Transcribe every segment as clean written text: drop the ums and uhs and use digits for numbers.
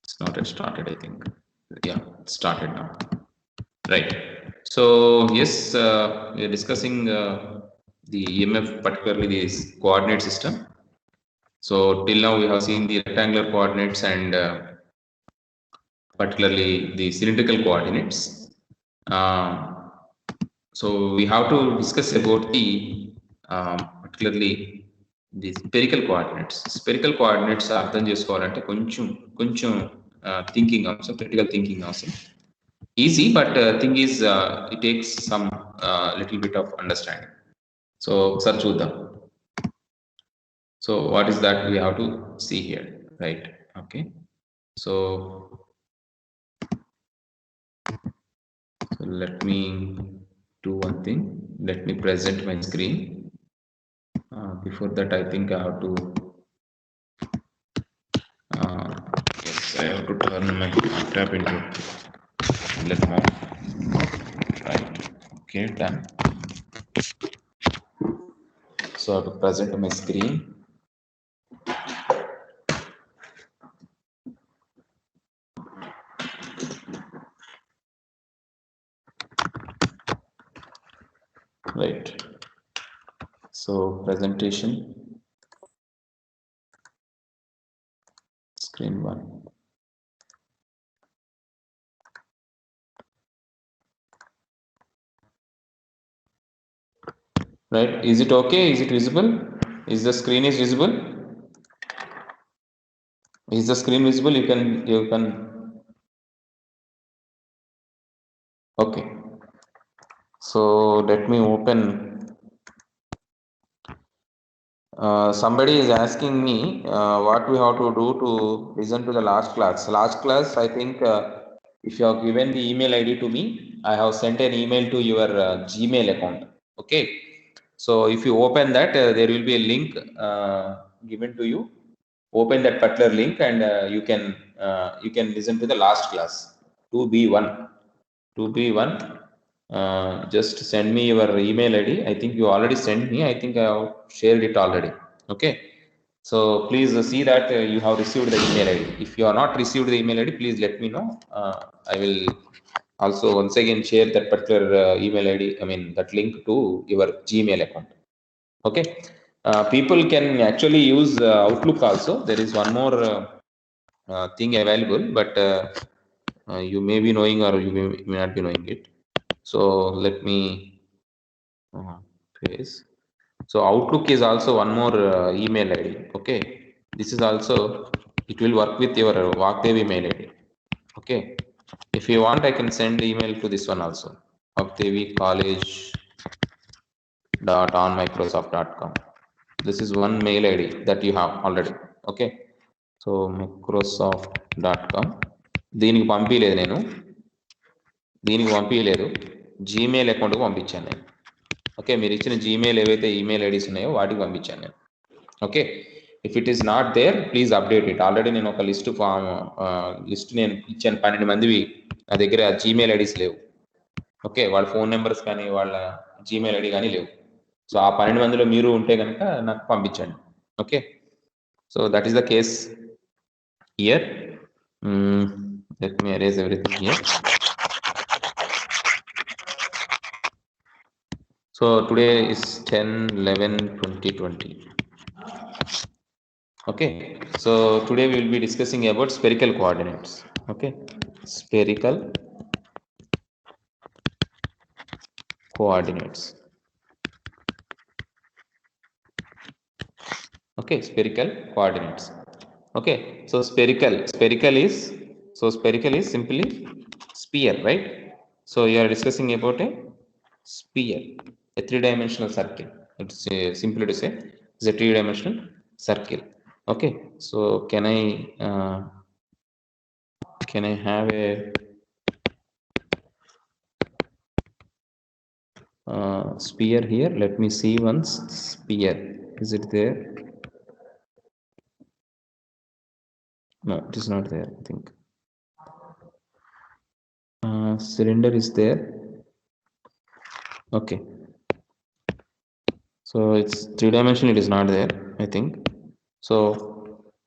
It's not yet started, I think. Yeah, it started now. Right. So yes, we are discussing the EMF, particularly this coordinate system. So till now we have seen the rectangular coordinates and particularly the cylindrical coordinates. Uh, so we have to discuss about the particularly the spherical coordinates. Spherical coordinates అర్థం చేసుకోవాలంటే కొంచెం thinking అవసరం, critical thinking అవసరం. Easy, but thing is it takes some little bit of understanding. So ఒకసారి చూద్దాం. So what is that we have to see here, right? Okay. So let me do one thing. Let me present my screen. Before that, I think I have to. Yes, I have to turn my laptop into let mode. Right. Okay, done. So I have to present my screen. Right. So presentation. Screen 1. Right, is it okay? Is it visible? Is the screen is visible? Is the screen visible? You can okay. So let me open. Somebody is asking me what we have to do to listen to the last class. Last class, I think if you have given the email ID to me, I have sent an email to your Gmail account. Okay. So if you open that, there will be a link given to you. Open that particular link and you can listen to the last class 2B1. Just send me your email ID. I think you already sent me. I think I have shared it already. Okay. So please see that you have received the email ID. If you are not received the email ID, please let me know. I will also once again share that particular email ID. I mean that link to your Gmail account. Okay. People can actually use Outlook also. There is one more thing available, but you may be knowing or you may not be knowing it. So let me paste. So Outlook is also one more email ID. Okay, this is also, it will work with your Vakdev email ID. Okay, if you want, I can send email to this one also, vakdevicollege.onmicrosoft.com. This is one mail ID that you have already. Okay, so microsoft.com. దీనికి పంపించలేదు, Gmail అకౌంట్కి పంపించాను నేను. Okay, మీరు ఇచ్చిన Gmail ఏవైతే email IDs ఉన్నాయో వాటికి పంపించాను నేను. Okay, if it is not there please update it. Already నేను ఒక లిస్ట్ నేను ఇచ్చాను, 12 మందివి నా దగ్గర జీమెయిల్ ఐడీస్ లేవు. ఓకే, వాళ్ళ ఫోన్ నెంబర్స్ కానీ వాళ్ళ జీమెయిల్ ఐడి కానీ లేవు. సో ఆ 12 మందిలో మీరు ఉంటే కనుక నాకు పంపించండి. Okay, so that is the case here. Let me erase everything here. So today is 10/11/2020. Okay, so today we will be discussing about spherical coordinates. Okay, spherical coordinates. Okay, spherical coordinates. Okay, so spherical is simply sphere, right? So you are discussing about a sphere, a three-dimensional circle. It's simply to say it's a three-dimensional circle. Okay, so can I have a sphere here? Let me see once. Sphere, is it there? No, it is not there, I think. Cylinder is there. Okay, so it's three-dimensional, it is not there, I think. So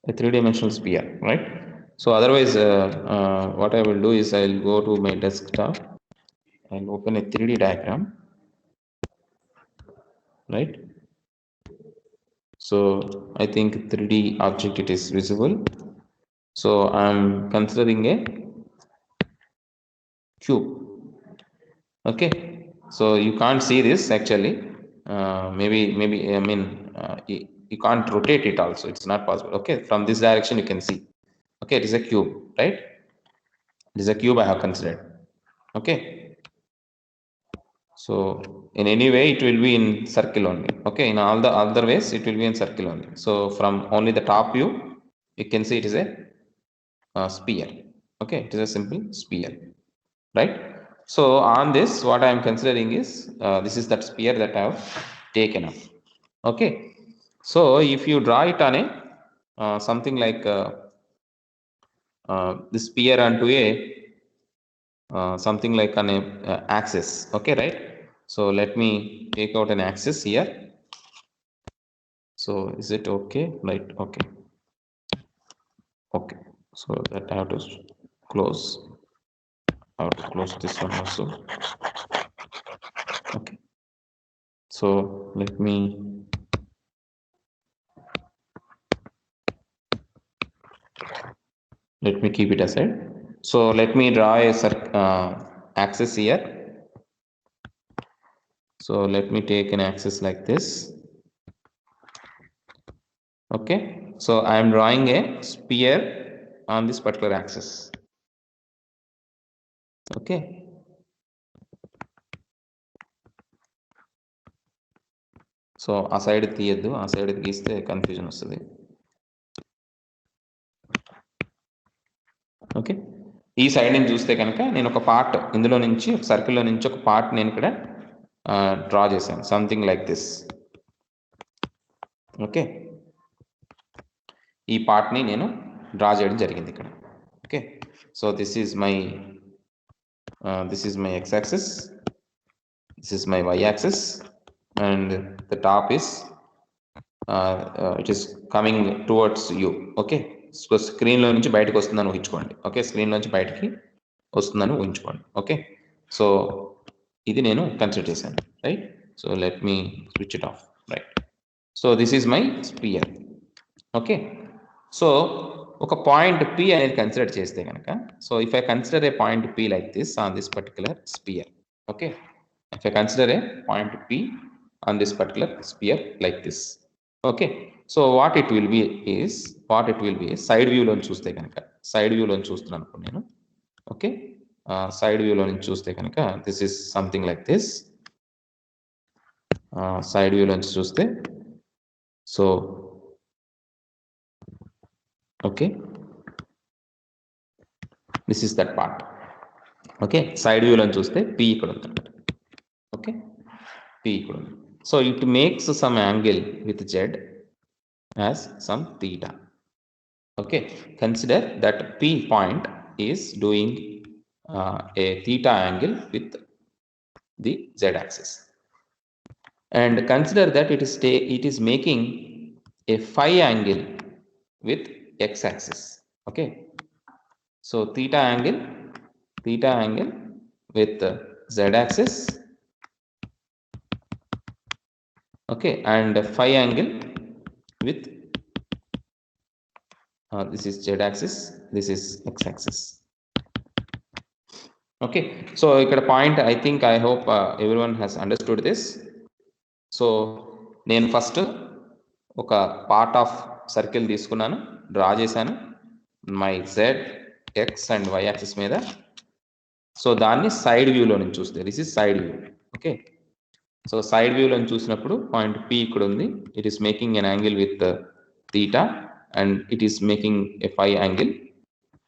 a three-dimensional sphere, right? So otherwise, what I will do is I'll go to my desktop and open a 3D diagram, right? So I think 3D object, it is visible. So I'm considering a cube. Okay, so you can't see this actually. Maybe I mean, you can't rotate it also, it's not possible. Okay, from this direction you can see. Okay, it is a cube, right? It is a cube I have considered. Okay, so in any way it will be in circle only. Okay, in all the other ways it will be in circle only. So from only the top view you can see it is a sphere. Okay, it is a simple sphere, right? So on this, what I am considering is this is that sphere that I have taken up. Okay, so if you draw it on a something like this sphere onto a something like on a axis. Okay, right? So let me take out an axis here. So is it okay? Right? Okay. Okay. So that I have to close. I have to close this one also. Okay. So let me keep it aside. So let me draw a axis here. So let me take an axis like this. Okay, so I am drawing a sphere on this particular axis. Okay, so ఆ side తీయద్దు, ఆ side గీస్తే confusion వస్తుంది. Okay, ఈ side నుంచి చూస్తే కనుక నేను ఒక పార్ట్ ఇందులో నుంచి ఒక సర్కిల్లో నుంచి ఒక పార్ట్ నేను ఇక్కడ డ్రా చేశాను, సంథింగ్ లైక్ దిస్. ఓకే, ఈ పార్ట్ని నేను డ్రా చేయడం జరిగింది ఇక్కడ. Okay, so this is my X axis, this is my Y axis, and the top is it is coming towards you. Okay, so స్క్రీన్లో నుంచి బయటకు వస్తుందని ఊహించుకోండి. ఓకే, స్క్రీన్ నుంచి బయటికి వస్తుందని ఊహించుకోండి. ఓకే, సో ఇది నేను కన్సిడర్ చేశాను, right? So let me switch it off, right? So this is my sphere. Okay, so ఒక పాయింట్ P అనేది కన్సిడర్ చేస్తే కనుక, so if I consider a point P like this on this particular sphere. Okay, if I consider a point P on this particular sphere like this. Okay, so what it will be is side view లో చూస్తే కనుక, side view లో చూస్తున్నాను అనుకో నేను. Okay, side view లో చూస్తే కనుక this is something like this. Side view నుంచి చూస్తే, so okay, this is that part. Okay, side view లో చూస్తే P ఇక్కడ ఉంది. Okay, P equal. So it makes some angle with Z as some theta. Okay, consider that P point is doing a theta angle with the Z axis, and consider that it is making a phi angle with X axis. Okay, so theta angle with Z axis. Okay, and phi angle with this is Z axis, this is X axis. Okay, so ikkada point, I think, I hope everyone has understood this. So నేను first ఒక part of circle తీసుకున్నాను, draw చేశాను my Z, X and Y axis మీద. So దాన్ని side వ్యూలో నుంచి చూస్తే, this is side view. Okay, so side వ్యూలో చూసినప్పుడు పాయింట్ P ఇక్కడ ఉంది. It is making N angle with theta and it is making a phi angle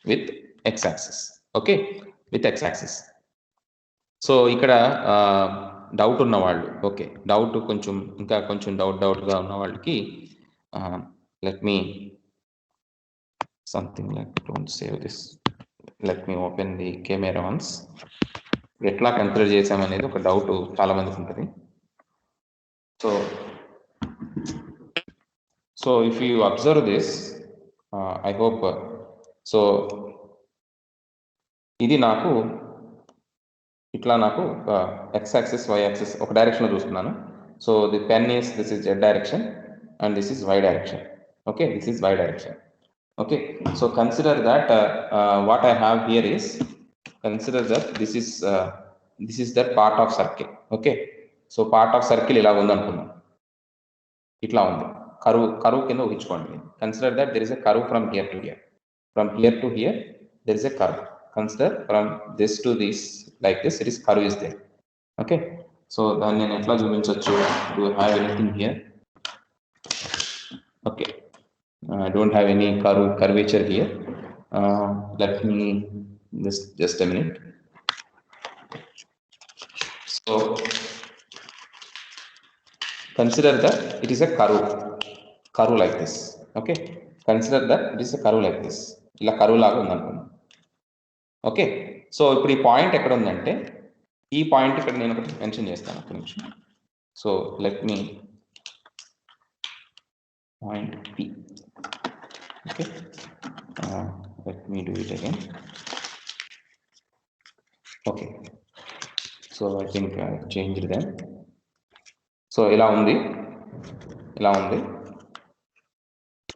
with X axis. Okay, with X axis. So ఇక్కడ doubt ఉన్న వాళ్ళు, okay, doubt కొంచెం ఇంకా కొంచెం డౌట్గా ఉన్న వాళ్ళకి let me something like, don't save this, let me open the camera once. ఎట్లా కన్సిడర్ చేసామనేది ఒక డౌట్ చాలా మందికి ఉంటుంది. So if you observe this, I hope so ఇది నాకు ఇట్లా నాకు x యాక్సిస్ y యాక్సిస్ ఒక డైరెక్షన్లో చూస్తున్నాను. So the pen is this is z direction and this is y direction. Okay, this is y direction. Okay, so consider that what I have here is, consider that this is that part of circle. Okay, so part of circle ఇలా ఉంది అనుకుందాం, ఇట్లా ఉంది, కరువు కింద ఊహించుకోండి. Consider that there is a curve from here to here, from here to here there is a curve. Consider from this to this, like this, it is curve is there. Okay, so దాన్ని నేను ఎట్లా చూపించవచ్చు? Do you have anything here? Okay, I don't have any curvature here. Let me just a minute. So consider that it is a curve like this. Okay, consider that it is a curve like this. ఇలా కరువు లాగా ఉందనుకున్నాను. Okay, so ఇప్పుడు ఈ point ఎక్కడ ఉందంటే, ఈ point ఇక్కడ నేను ఒకటి మెన్షన్ చేస్తాను, ఒక నిమిషం. So let me point P. Okay, let me do it again. Okay, so I think I changed them. So ఇలా ఉంది.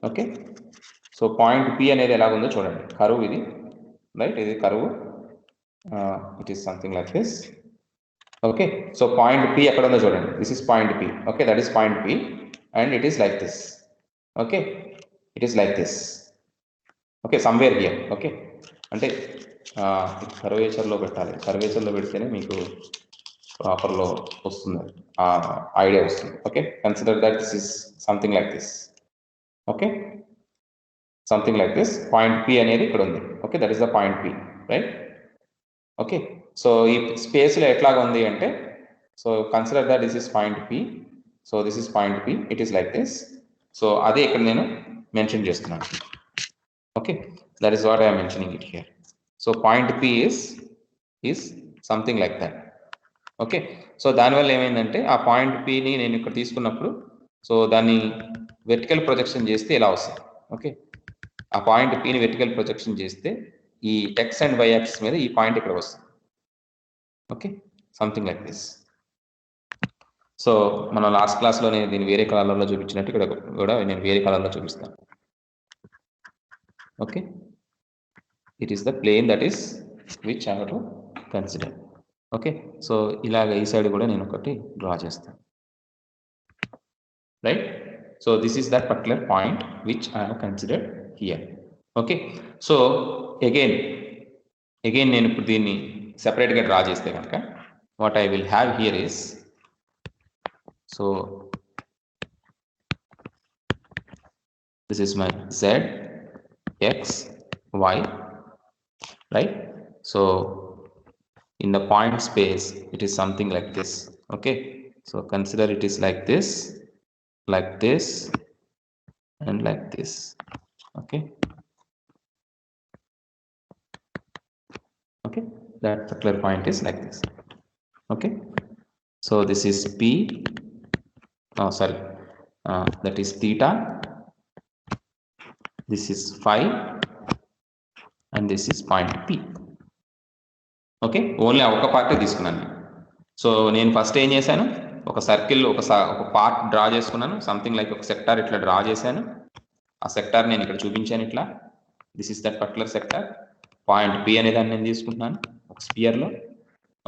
ఓకే, సో పాయింట్ P అనేది ఎలా ఉందో చూడండి. కరువు ఇది, రైట్? ఇది కరువు. It is something like this. Okay, so point P ఎక్కడ ఉందో చూడండి. This is point P. Okay, that is point P and it is like this. Okay, it is like this. Okay, somewhere here. Okay, అంటే కర్వేచర్లో పెట్టాలి. కర్వేచర్లో పెడితేనే మీకు ప్రాపర్లో వస్తుంది, idea వస్తుంది. Okay, consider that this is something like this. Okay, something like this. Point P అనేది ఇక్కడ ఉంది. Okay, that is the point P, right? Okay, so ఈ స్పేస్లో ఎట్లాగా ఉంది అంటే, so consider that this is point P. So this is point P, it is like this. So అదే ఇక్కడ నేను మెన్షన్ చేస్తున్నాను. Okay, that is what I am mentioning it here. So point P is something like that. Okay, so దానివల్ల ఏమైందంటే, ఆ point Pని నేను ఇక్కడ తీసుకున్నప్పుడు, సో దాన్ని వెర్టికల్ ప్రొజెక్షన్ చేస్తే ఇలా వస్తుంది. ఓకే, ఆ పాయింట్ Pని వెర్టికల్ ప్రొజెక్షన్ చేస్తే ఈ x అండ్ y యాక్సిస్ మీద ఈ పాయింట్ ఇక్కడ వస్తుంది. Okay, something like this. So మన లాస్ట్ క్లాస్లోనే దీన్ని వేరే కలర్లో చూపించినట్టు ఇక్కడ కూడా నేను వేరే కలర్లో చూపిస్తాను. Okay, it is the plane that is which I have to consider. Okay, so ఇలాగ ఈ సైడ్ కూడా నేను ఒకటి డ్రా చేస్తాను, right? So this is that particular point which I have considered here. Okay, so again నేను ఇప్పుడు దీన్ని సెపరేట్గా డ్రా చేస్తే కనుక what I will have here is, so this is my Z, X, Y, right? So in the point space it is something like this. Okay, so consider it is like this and like this. Okay, that particular point is like this. Okay, so this is P, that is theta, this is phi and this is point P. Okay, only ఒక part తీసుకున్నాను. So నేను first ఏం చేశాను, ఒక circle ఒక part draw చేసుకున్నాను, something like ఒక sector ఇట్లా డ్రా చేశాను. ఆ సెక్టార్ నేను ఇక్కడ చూపించాను ఇట్లా. This is that particular sector. Point P అనే దాన్ని నేను తీసుకుంటున్నాను ఒక స్పియర్లో.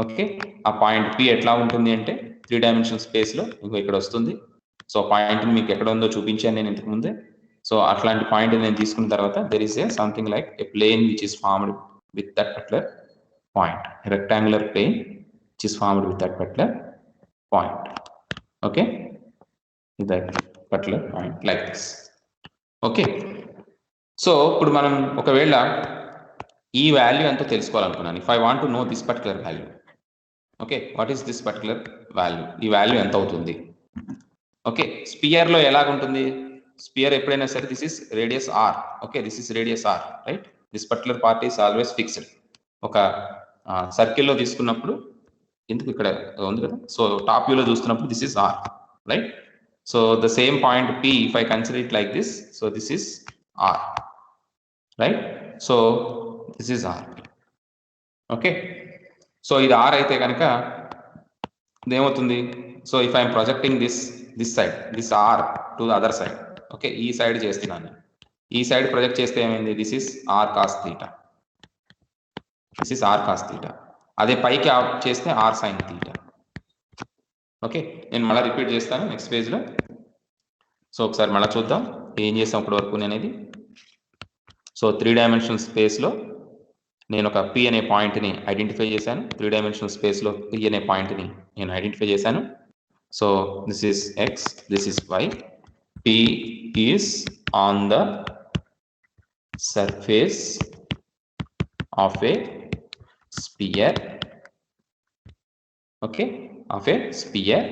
ఓకే, ఆ పాయింట్ P ఎట్లా ఉంటుంది అంటే 3 డైమెన్షనల్ స్పేస్లో ఇంకో ఇక్కడ వస్తుంది. సో పాయింట్ మీకు ఎక్కడ ఉందో చూపించాను నేను ఇంతకు ముందే. సో అట్లాంటి పాయింట్ నేను తీసుకున్న తర్వాత there is a something like a plane which is formed with that particular point, a rectangular plane which is formed with that particular point. Okay, with that particular point like this. Okay, so ఇప్పుడు మనం ఒకవేళ ఈ value ఎంతో తెలుసుకోవాలనుకున్నాను. if I want to know this particular value, okay, what is this particular value, ఈ value ఎంత అవుతుంది? Okay, spear లో ఎలాగ ఉంటుంది? స్పియర్ ఎప్పుడైనా సరే this is radius r. Okay, this is radius r, right? This particular part is always fixed. ఒక సర్కిల్లో తీసుకున్నప్పుడు ఎందుకు ఇక్కడ ఉంది కదా, సో టాప్ వ్యూలో చూస్తున్నప్పుడు this is R, right? So the same point P, if I consider it like this, so this is R, right? So this is R. Okay, so ఇది R అయితే కనుక ఇదేమవుతుంది, so if I'm projecting this side, this R to the other side, okay, ఈ side చేస్తున్నాను, ఈ side project చేస్తే ఏమైంది, this is R cos theta, this is R cos theta. అదే పైకి ఆఫ్ చేస్తే R sin theta. ఓకే, నేను మళ్ళీ రిపీట్ చేస్తాను నెక్స్ట్ పేజ్లో. సో ఒకసారి మళ్ళీ చూద్దాం ఏం చేసాం ఇప్పటి వరకు అనేది. సో 3 డైమెన్షనల్ స్పేస్లో నేను ఒక P అనే పాయింట్ని ఐడెంటిఫై చేశాను, 3 డైమెన్షనల్ స్పేస్లో P అనే పాయింట్ని నేను ఐడెంటిఫై చేశాను. So this is X, this is Y, P is on the surface of A spear, okay, of A spear.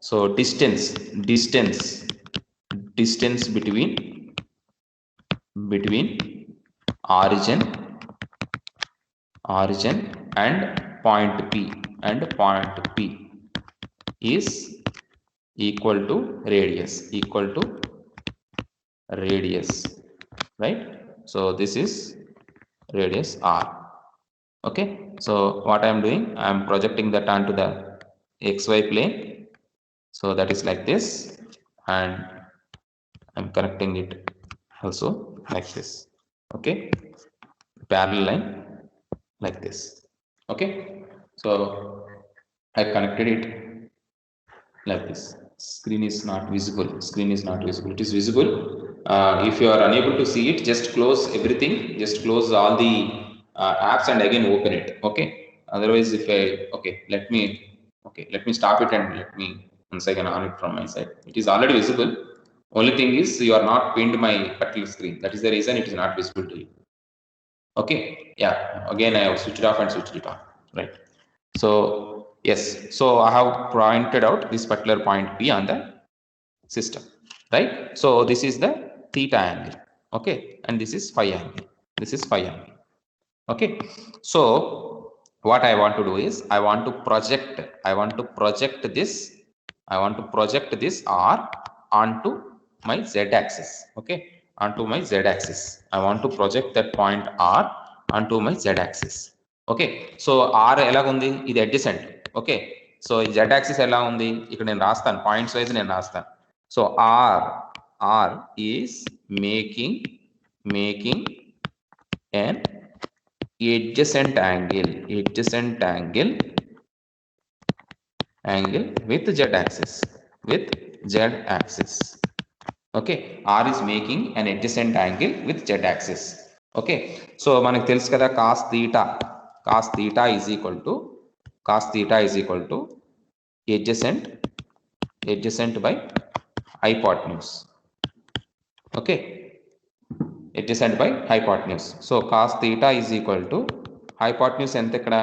So distance between origin and point P is equal to radius, right? So this is radius R. Okay, so what I am doing, I am projecting that onto the XY plane. So that is like this, and I am connecting it also like this. Okay, parallel line like this. Okay, so I connected it like this. Screen is not visible, it is visible. If you are unable to see it, just close everything, just close all the apps and again open it. Okay, otherwise if I, okay, let me stop it and let me once again on it from my side. It is already visible, only thing is you are not pinned my particular screen, that is the reason it is not visible to you. Okay, yeah, again I have switched off and switched it on, right? So yes, so I have pointed out this particular point P on the system, right? So this is the theta angle, okay, and this is phi angle, okay. So what I want to do is I want to project this R onto my z axis, okay, onto my z axis. I want to project that point R onto my z axis. Okay, so R ఎలాగుంది, ఇది adjacent. Okay, so ఈ z axis ఎలా ఉంది, ఇక్కడ నేను రాస్తాను points wise నేను రాస్తాను. So R is making an adjacent angle with z axis. Okay, R is making an adjacent angle with z axis. Okay, so మనకు తెలుసు కదా cos theta is equal to adjacent by hypotenuse. Okay, adjacent by hypotenuse. So cos theta is equal to hypotenuse ఎంత ఇక్కడ,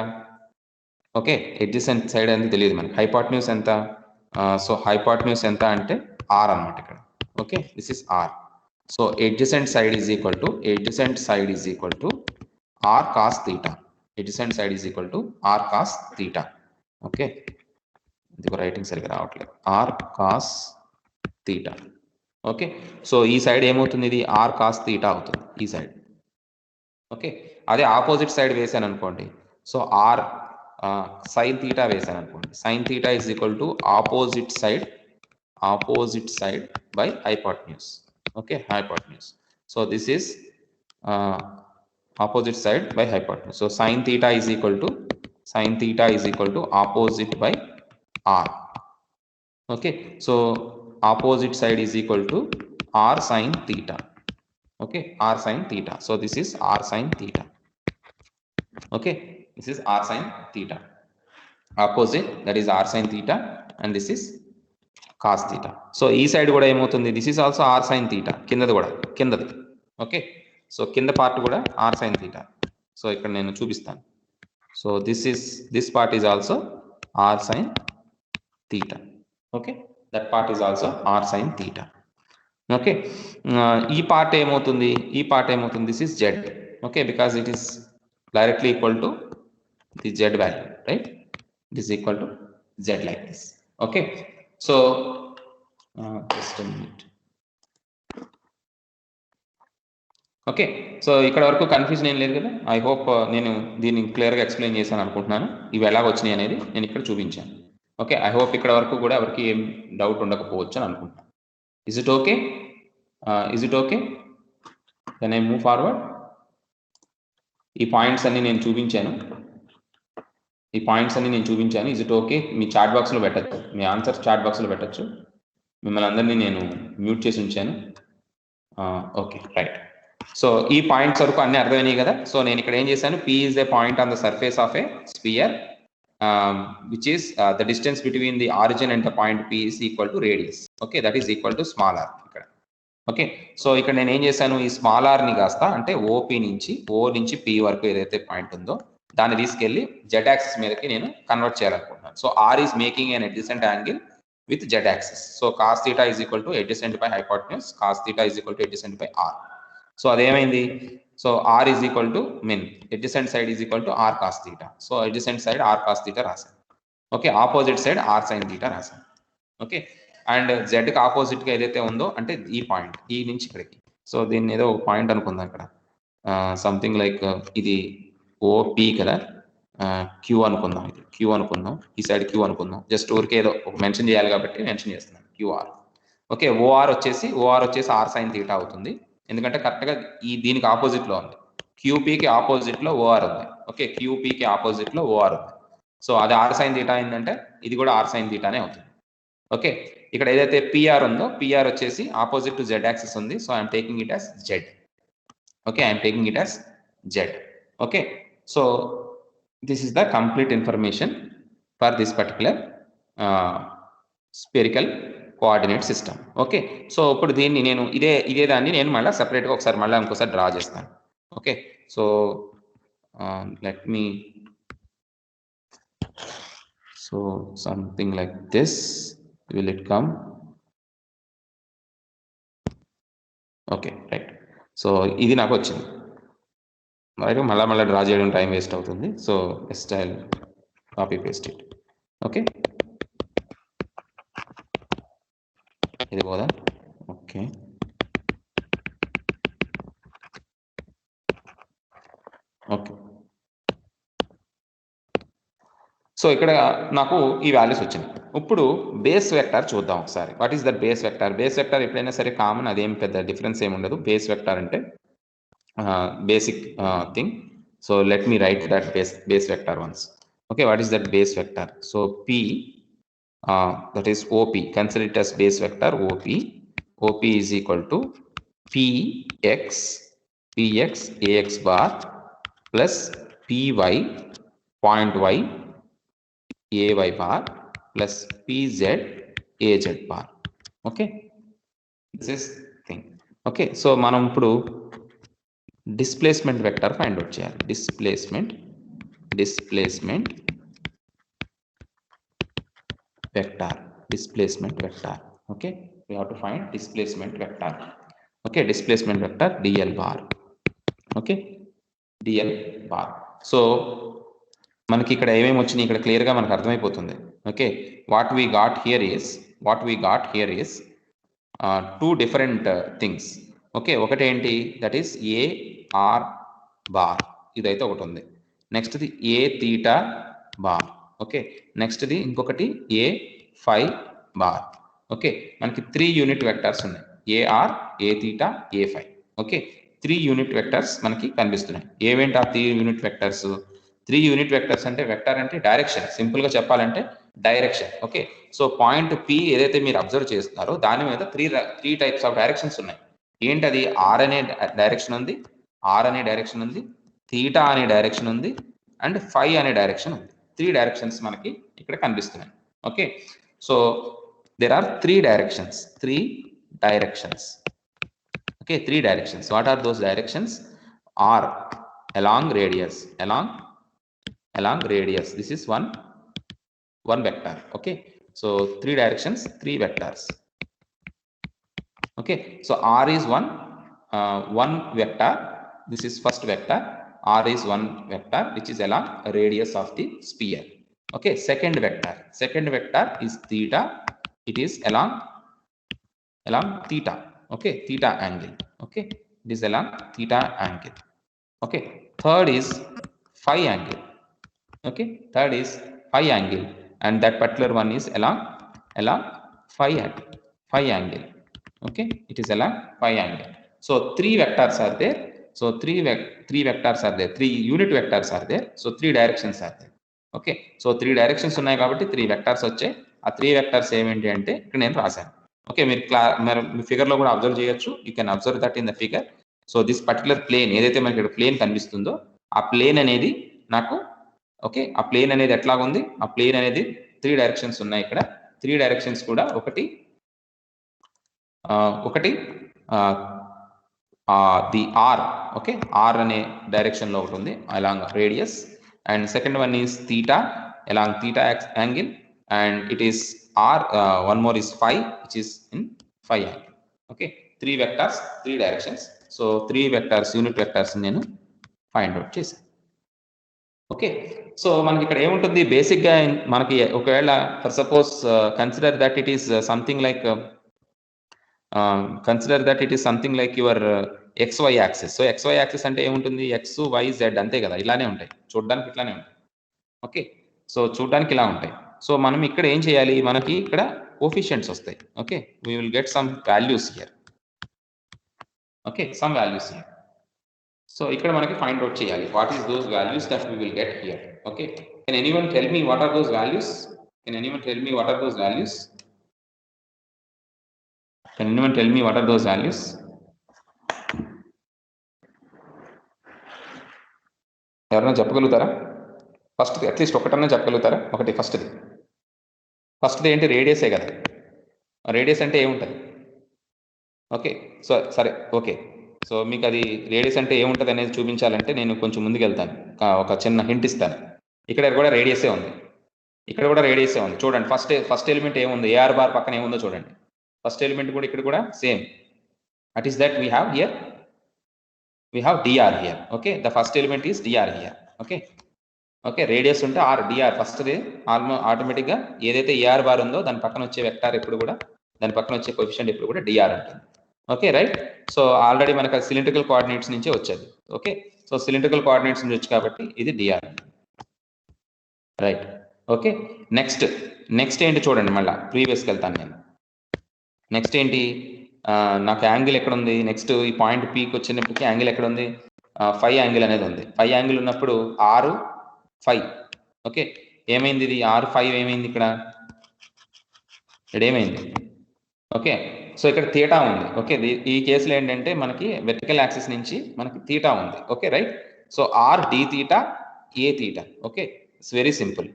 okay, adjacent side అనేది తెలియదు మనకి, hypotenuse ఎంత, so hypotenuse ఎంత అంటే R అన్నమాట ఇక్కడ. Okay, this is R. So adjacent side is equal to R cos theta. R cos theta. Okay, ఇది రైటింగ్ సరిగ్గా రావట్లేదు, R cos theta. Okay, so ఈ సైడ్ ఏమవుతుంది, ఇది R cos theta అవుతుంది ఈ సైడ్. ఓకే, అదే ఆపోజిట్ సైడ్ వేసాను అనుకోండి, సో R sin theta వేసాను అనుకోండి, sin theta is equal to opposite side by hypotenuse. Okay, hypotenuse. So this is opposite side by hypotenuse. So sin theta is equal to opposite by R. Okay, so opposite side is equal to R sin theta. Okay, R sin theta. So this is R sin theta. Okay, this is R sin theta. Opposite, that is R sin theta, and this is cos theta. So ఈ side కూడా ఏమవుతుంది, this is also R sin theta, కిందది. Okay, so కింద part కూడా R sin theta. So ఇక్కడ నేను చూపిస్తాను. So this part is also R sin theta. Okay, that part is also R sin theta. Okay, ఈ part ఏమవుతుంది, this is Z. Okay, because it is directly equal to the Z value, right? It is equal to Z like this. Okay, so just a minute. Okay, so ఇక్కడ వరకు confusion ఏం లేదు కదా. I hope నేను దీన్ని క్లియర్గా explain చేశాను అనుకుంటున్నాను. ఇవి ఎలా వచ్చినాయి అనేది నేను ఇక్కడ చూపించాను. ఓకే, ఐ హోప్ ఇక్కడ వరకు కూడా ఎవరికి ఏం డౌట్ ఉండకపోవచ్చు అని అనుకుంటున్నాను. Is it okay? Is it okay? Can I move forward? ఈ పాయింట్స్ అన్ని నేను చూపించాను. Is it okay? మీ చాట్ బాక్స్లో పెట్టచ్చు, మీ ఆన్సర్ చాట్ బాక్స్లో పెట్టచ్చు. మిమ్మల్ని అందరినీ నేను మ్యూట్ చేసి ఉంచాను. Okay, right. సో ఈ పాయింట్స్ వరకు అన్ని అర్థమైనాయి కదా. సో నేను ఇక్కడ ఏం చేశాను, P is a point on the surface of a sphere, which is the distance between the origin and the point P is equal to radius. Okay, that is equal to small r ఇక్కడ. Okay, so ఇక్కడ నేను ఏం చేశాను, ఈ small r ని కాస్త అంటే OP నుంచి O నుంచి P వరకు ఏదైతే పాయింట్ ఉందో దాన్ని తీసుకెళ్ళి z యాక్సిస్ మీదకి నేను కన్వర్ట్ చేయాలనుకుంటున్నాను. So r is making an adjacent angle with z axis. So cos theta is equal to adjacent by hypotenuse, cos theta is equal to adjacent by r. So అదేమైంది, so r is equal to adjacent side is equal to r cos theta. So adjacent side r cos theta రాశాను. Okay, opposite side r sin theta రాశాను. Okay, and z కి opposite గా ఏదైతే ఉందో అంటే ఈ point ఈ నుంచి ఇక్కడికి, సో దీన్ని ఏదో ఒక పాయింట్ అనుకుందాం ఇక్కడ, సంథింగ్ లైక్ ఇది OP కదా, Q అనుకుందాం, ఇది Q అనుకుందాం, ఈ సైడ్ Q అనుకుందాం. జస్ట్ ఊరికే ఏదో ఒక మెన్షన్ చేయాలి కాబట్టి మెన్షన్ చేస్తున్నాను, QR. ఓకే, OR వచ్చేసి r sin theta అవుతుంది, ఎందుకంటే కరెక్ట్గా దీనికి ఆపోజిట్లో ఉంది. QPకి ఆపోజిట్లో OR ఉంది. ఓకే, QPకి ఆపోజిట్లో OR ఉంది. సో అది r sin theta అయిందంటే ఇది కూడా r sin thetaనే అవుతుంది. ఓకే, ఇక్కడ ఏదైతే PR ఉందో PR వచ్చేసి ఆపోజిట్ టు Z యాక్సిస్ ఉంది. So I'm taking it as Z. Okay, I'm taking it as Z. Okay, so this is the complete information for this particular spherical coordinate system. Okay, so ఇప్పుడు దీన్ని నేను ఇదే దాన్ని నేను మళ్ళీ సపరేట్గా ఇంకోసారి డ్రా చేస్తాను. Okay, so let me, so something like this will it come. Okay, right. So ఇది నాకు వచ్చింది, మళ్ళీ డ్రా చేయడం టైం వేస్ట్ అవుతుంది. So just I copy paste it. Okay, ఇది పోదా. ఓకే, ఓకే, సో ఇక్కడ నాకు ఈ వాల్యూస్ వచ్చినాయి. ఇప్పుడు బేస్ వెక్టర్ చూద్దాం ఒకసారి. What is that base vector? Base vector ఎప్పుడైనా సరే కామన్, అదేం పెద్ద డిఫరెన్స్ ఏమి ఉండదు. బేస్ వెక్టర్ అంటే basic thing. So let me write that base vector once. Okay, what is that base vector? So P, that is OP, consider it as base vector OP. OP is equal to PX AX bar plus PY point Y AY bar plus PZ AZ bar. Okay, this is thing. Okay, so మనం ఇప్పుడు displacement vector find out చేయాలి. Displacement vector. Okay, we have to find displacement vector. Okay, displacement vector dl bar. Okay, dl bar. So మనకి ఇక్కడ ఏమేమి వచ్చినాయి ఇక్కడ clear గా మనకు అర్థమైపోతుంది. Okay, what we got here is two different things. Okay, ఒకటి ఏంటి, దట్ ఈస్ AR బార్, ఇదైతే ఒకటి ఉంది. నెక్స్ట్ది A తీటా బార్. ఓకే, నెక్స్ట్ది ఇంకొకటి A ఫై బార్. ఓకే, మనకి 3 యూనిట్ వెక్టర్స్ ఉన్నాయి, AR A theta A phi. Okay, 3 unit vectors మనకి కనిపిస్తున్నాయి. ఏవేంటి ఆ 3 యూనిట్ వెక్టర్స్? 3 యూనిట్ వెక్టర్స్ అంటే వెక్టర్ అంటే డైరెక్షన్, సింపుల్ గా చెప్పాలంటే direction. Okay, so point P ఏదైతే మీరు అబ్జర్వ్ చేస్తున్నారో దాని మీద 3 టైప్స్ ఆఫ్ డైరెక్షన్స్ ఉన్నాయి. ఏంటది? R అనే డైరెక్షన్ ఉంది, థీటా అనే డైరెక్షన్ ఉంది, అండ్ ఫై అనే డైరెక్షన్ ఉంది. 3 డైరెక్షన్స్ మనకి ఇక్కడ కనిపిస్తున్నాయి. Okay, so there are 3 directions. Okay, 3 directions. What are those directions? R along radius. This is one vector. Okay, so 3 directions, 3 vectors. Okay, so R is one vector. This is first vector. R is one vector which is along radius of the sphere. Okay, second vector is theta. It is along theta. Okay, theta angle. Okay, It is along theta angle. Okay, third is phi angle. Okay, third is phi angle, and that particular one is along phi angle. Okay, it is along phi angle. So three vectors are there. So three vectors are there, three unit vectors are there. So three directions are there. Okay, so three directions ఉన్నాయి కాబట్టి three vectors వచ్చాయి. ఆ three vectors ఏమేంటి అంటే ఇక్కడ నేను రాశాను. Okay, మీరు మీ ఫిగర్లో కూడా అబ్జర్వ్ చేయొచ్చు. You can observe that in the figure. So this particular plane ఏదైతే మనకి ఇక్కడ ప్లేన్ కనిపిస్తుందో ఆ ప్లేన్ అనేది నాకు, ఓకే, ఆ ప్లేన్ అనేది ఎట్లాగా ఉంది, ఆ ప్లేన్ అనేది త్రీ డైరెక్షన్స్ ఉన్నాయి ఇక్కడ. త్రీ డైరెక్షన్స్ కూడా ఒకటి ది ఆర్, ఓకే, ఆర్ అనే డైరెక్షన్లో ఒకటి ఉంది along radius, and second one is theta along theta angle, and it is R, one more is phi which is in phi angle. Okay, three vectors, three directions. So three vectors, unit vectors నేను find out చేశాను. Okay, so మనకి ఇక్కడ ఏముంటుంది బేసిక్గా మనకి, ఒకవేళ for suppose consider that it is something like your XY axis. So XY axis అంటే ఏముంటుంది, X Y Z అంతే కదా, ఇలానే ఉంటాయి చూడడానికి, ఇట్లానే ఉంటాయి. ఓకే, సో చూడడానికి ఇలా ఉంటాయి. సో మనం ఇక్కడ ఏం చేయాలి, మనకి ఇక్కడ కోఎఫిషియంట్స్ వస్తాయి. Okay, we will get some values here. Okay, some values here. So ఇక్కడ మనకి ఫైండ్ అవుట్ చేయాలి what is those values that we will get here. Okay, can anyone tell me what are those values? Can anyone tell me what are those values? Can anyone tell me what are those values? ఎవరైనా చెప్పగలుగుతారా? First at least ఒకటన్నా చెప్పగలుగుతారా? ఒకటి ఫస్ట్ది ఏంటి, రేడియసే కదా. Radius అంటే ఏముంటుంది? ఓకే, సో సరే, ఓకే, సో మీకు అది రేడియస్ అంటే ఏముంటుంది అనేది చూపించాలంటే నేను కొంచెం ముందుకు వెళ్తాను, ఒక చిన్న హింట్ ఇస్తాను. ఇక్కడ కూడా రేడియసే ఉంది, ఇక్కడ కూడా రేడియసే ఉంది. చూడండి, ఫస్ట్ ఎలిమెంట్ ఏముంది, ఏఆర్ బార్ పక్కన ఏముందో చూడండి. ఫస్ట్ ఎలిమెంట్ కూడా ఇక్కడ కూడా same. That is that we have here, we have dr here. Okay, the first element is dr here. Okay, radius ఉంటే r dr ఫస్ట్ది ఆటోమేటిక్ గా ఏదైతే ar బార్ ఉందో దాని పక్కన వచ్చే వెక్టార్ ఎప్పుడు కూడా, దాని పక్కన వచ్చే కోఎఫిషియంట్ ఎప్పుడు కూడా dr ఉంటుంది. Okay, right. సో ఆల్రెడీ మనకు సిలిండ్రికల్ కోఆర్డినేట్స్ నుంచే వచ్చేది. ఓకే, సో సిలిండ్రికల్ కోఆర్డినేట్స్ నుంచి వచ్చి కాబట్టి ఇది dr, రైట్. ఓకే, నెక్స్ట్ ఏంటి చూడండి, మళ్ళీ ప్రీవియస్కి వెళ్తాను నేను. నెక్స్ట్ ఏంటి, నాకు యాంగిల్ ఎక్కడ ఉంది, నెక్స్ట్ ఈ పాయింట్ పీకి వచ్చినప్పటికీ యాంగిల్ ఎక్కడ ఉంది, ఫై యాంగిల్ అనేది ఉంది. ఫై యాంగిల్ ఉన్నప్పుడు 6 5. ఓకే, ఏమైంది ఇది 6 5 ఏమైంది ఇక్కడ ఏమైంది? ఓకే, సో ఇక్కడ థీటా ఉంది. ఓకే, ఈ కేసులో ఏంటంటే మనకి వెర్టికల్ యాక్సిస్ నుంచి మనకి థీటా ఉంది. Okay, right. So r d theta a theta. Okay, it's very simple.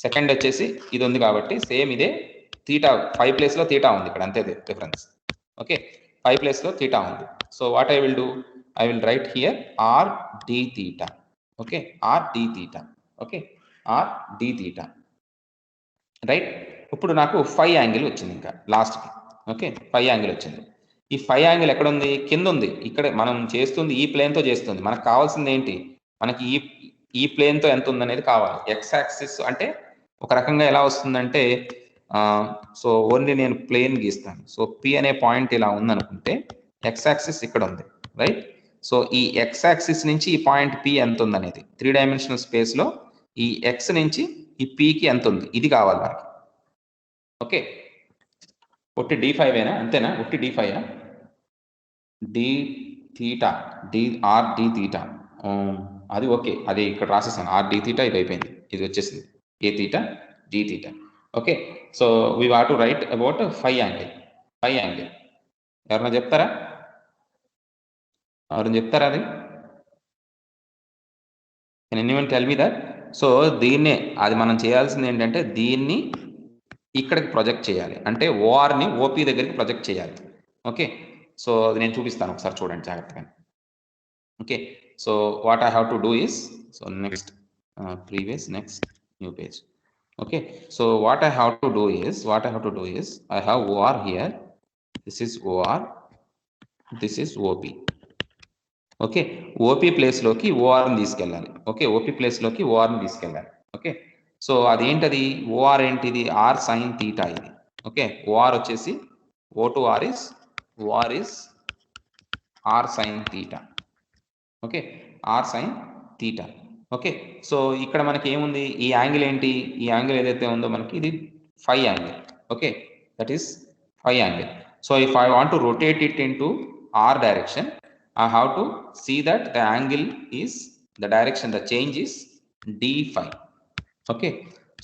Second వచ్చేసి ఇది ఉంది కాబట్టి సేమ్ ఇదే థీటా, 5 ప్లేస్లో థీటా ఉంది ఇక్కడ, అంతే డిఫరెన్స్. ఓకే, 5 ప్లేస్లో థీటా ఉంది. So what I will do, I will write here r d theta. Okay, r d theta. Okay, r d theta, right. ఇప్పుడు నాకు ఫై యాంగిల్ వచ్చింది ఇంకా లాస్ట్కి. ఓకే, ఫై యాంగిల్ వచ్చింది. ఈ ఫై యాంగిల్ ఎక్కడ ఉంది, కింద ఉంది. ఇక్కడ మనం చేస్తుంది ఈ ప్లేన్తో చేస్తుంది. మనకు కావాల్సింది ఏంటి, మనకి ఈ ప్లేన్తో ఎంత ఉందనేది కావాలి. ఎక్స్ యాక్సిస్ అంటే ఒక రకంగా ఎలా వస్తుందంటే, సో ఓన్లీ నేను ప్లేన్ గీస్తాను. సో పి అనే పాయింట్ ఇలా ఉందనుకుంటే ఎక్స్ యాక్సిస్ ఇక్కడ ఉంది, రైట్. సో ఈ ఎక్స్ యాక్సిస్ నుంచి ఈ పాయింట్ పి ఎంత ఉందనేది 3 డైమెన్షనల్ స్పేస్లో ఈ ఎక్స్ నుంచి ఈ పికి ఎంత ఉంది ఇది కావాలి మనకి. ఓకే, ఒట్టి D5 ఏనా, అంతేనా, ఒట్టి D5 d theta, r d theta, అది ఓకే, అది ఇక్కడ రాసేసాను. ఆర్ డి థీటా ఇది అయిపోయింది, ఇది వచ్చేసింది ఏ theta D theta. Okay, so we what to write about phi angle. ఎవరైనా చెప్తారా అది? Can anyone tell me that? So దీన్నే, అది మనం చేయాల్సింది ఏంటంటే దీన్ని ఇక్కడికి ప్రొజెక్ట్ చేయాలి, అంటే ఓఆర్ని ఓపీ దగ్గరికి ప్రొజెక్ట్ చేయాలి. ఓకే, సో అది నేను చూపిస్తాను, ఒకసారి చూడండి జాగ్రత్తగా. Okay, so what I have to do is, so next next new page. Okay, so what I have to do is I have OR here, this is OR, this is OP. Okay, OP place loki OR ni తీసుకెళ్ళాలి. Okay, OP place లోకి OR ని తీసుకెళ్ళాలి. Okay, so అదేంటది, OR ఏంటిది, R sin theta ఇది. Okay, OR వచ్చేసి O to R is r sin theta. Okay, r sin theta. Okay, so ఇక్కడ మనకి ఏముంది, ఈ యాంగిల్ ఏంటి, ఈ యాంగిల్ ఏదైతే ఉందో మనకి ఇది phi angle. Okay, that is phi angle. So if I want to rotate it into r direction, I have to see that the angle is the direction, the change is d phi. Okay,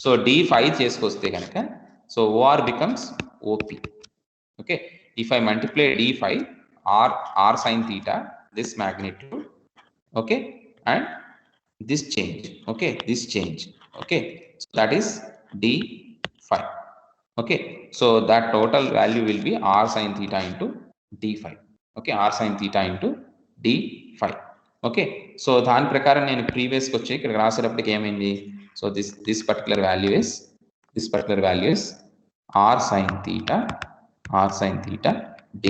so d phi చేసుకొస్తే కనుక so OR becomes OP. Okay, if I multiply d phi r sin theta, this magnitude, okay, and this change, okay, this change, okay, so that is d phi. Okay, so that total value will be r sin theta into d phi. Okay, r sin theta into d phi. Okay, so దాని ప్రకారం నేను ప్రీవియస్కి వచ్చి ఇక్కడ రాసేటప్పటికి ఏమైంది, so this particular value is r sin theta d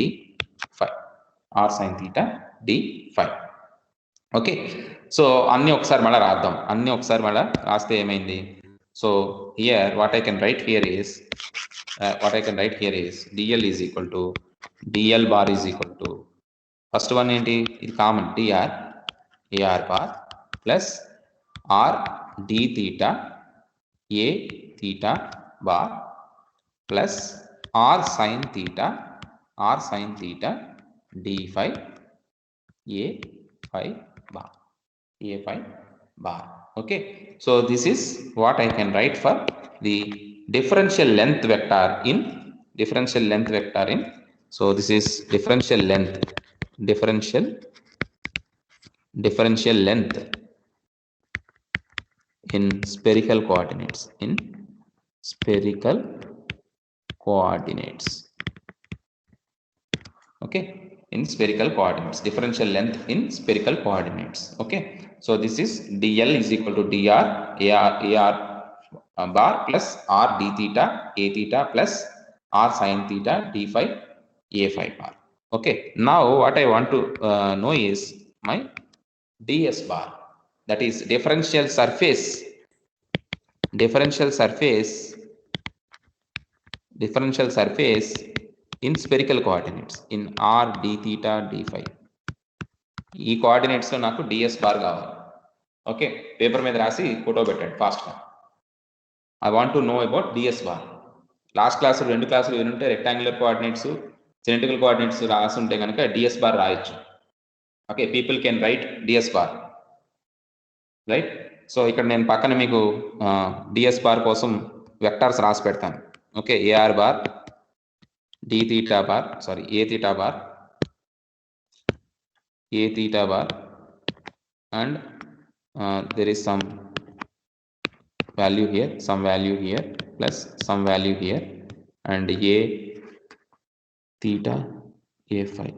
phi, r sin theta d phi. Okay, so అన్ని ఒకసారి మళ్ళీ రాద్దాం, అన్ని ఒకసారి మళ్ళీ రాస్తే ఏమైంది, so here what I can write here is dl is equal to dl bar is equal to, first one ఏంటి, ఇది common dr ar bar plus r d theta a theta bar plus r sin theta d phi a phi bar. Okay, so this is what I can write for the differential length vector in, so this is differential length in spherical coordinates, okay, in spherical coordinates, differential length in spherical coordinates. Okay, so this is dl is equal to dr ar bar plus r d theta a theta plus r sin theta d phi a phi bar. Okay, now what I want to know is my ds bar, that is differential surface in spherical coordinates in r d theta d phi. ఈ coordinates లో నాకు ds bar కావాలి. Okay, paper మీద రాసి photo పెట్టండి ఫాస్ట్గా. I want to know about ds bar. Last class 2 క్లాసులు వినుంటే rectangular coordinates cylindrical coordinates రాసి ఉంటే కనుక ds బార్ రాయొచ్చు. Okay, people can write ds bar, right. So ఇక్కడ నేను పక్కన మీకు ds బార్ కోసం వెక్టార్స్ రాసి పెడతాను. Okay, ar bar d theta bar, sorry, a theta bar and there is some value here plus some value here and a theta a phi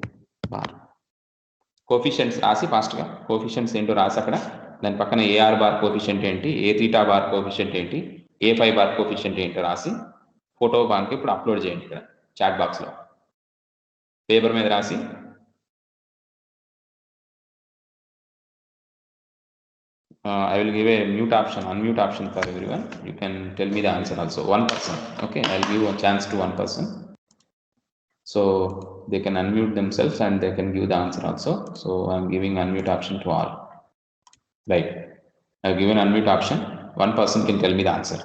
bar. Coefficients రాసి ఫాస్ట్గా coefficients ఏంటో రాసి అక్కడ దాని పక్కన ar బార్ కోఫిషియంట్ ఏంటి, a theta bar coefficient ఏంటి, a phi bar coefficient ఏంటో రాసి ఫోటో బాన్కి ఇప్పుడు అప్లోడ్ చేయండి ఇక్కడ చాట్ బాక్స్లో పేపర్ మీద రాసి. I will give a unmute option for everyone. You can tell me the answer also. One person. Okay, I'll give a chance to one person. So they can unmute themselves and they can give the answer also. So I'm giving unmute option to all. Right. I've given unmute option. One person can tell me the answer.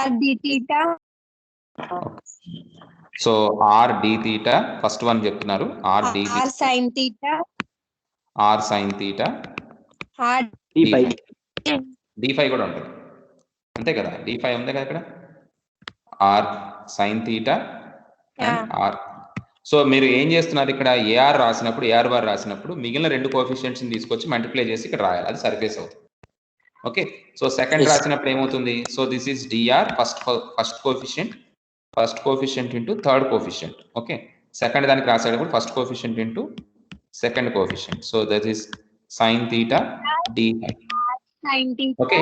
R d theta. Okay. So r d theta first one చెప్తున్నారు. r sin theta r d phi కూడా ఉంటుంది అంతే కదా, d phi ఉంది కదా ఇక్కడ, r sin theta and r. So మీరు ఏం చేస్తున్నారు ఇక్కడ ar రాసినప్పుడు ar బార్ రాసినప్పుడు మిగిలిన రెండు కోఎఫిషియెంట్స్ ని తీసుకొచ్చి మల్టిప్లై చేసి ఇక్కడ రాయాలి, అది సర్ఫేస్ అవుతుంది. ఓకే, సో సెకండ్ రాసినప్పుడు ఏమవుతుంది, so this is dr first coefficient into third coefficient. Okay, second దానికి రాసేటప్పుడు first coefficient into second coefficient, so that is sin theta d phi. Okay,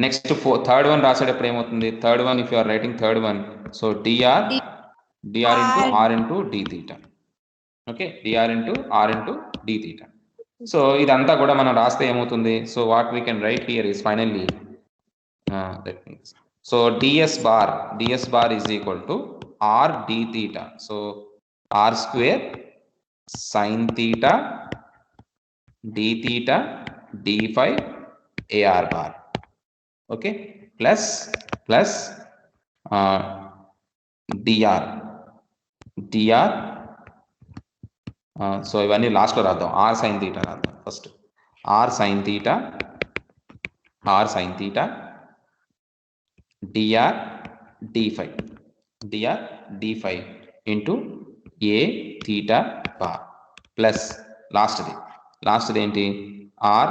next third one రాసేటప్పుడు ఏమవుతుంది, third one if you are writing third one, so dr into r into d theta. Okay, dr into r into d theta. So ఇదంతా కూడా మనం రాస్తే ఏమవుతుంది, so what we can write here is finally so ds bar is equal to r d theta. So r square sin theta d theta d phi ar bar. Okay, plus dr so ఇవన్నీ last లో రాద్దాం. r sin theta రాద్దాం first. r sin theta dr d phi into a theta bar plus last ఏంటి r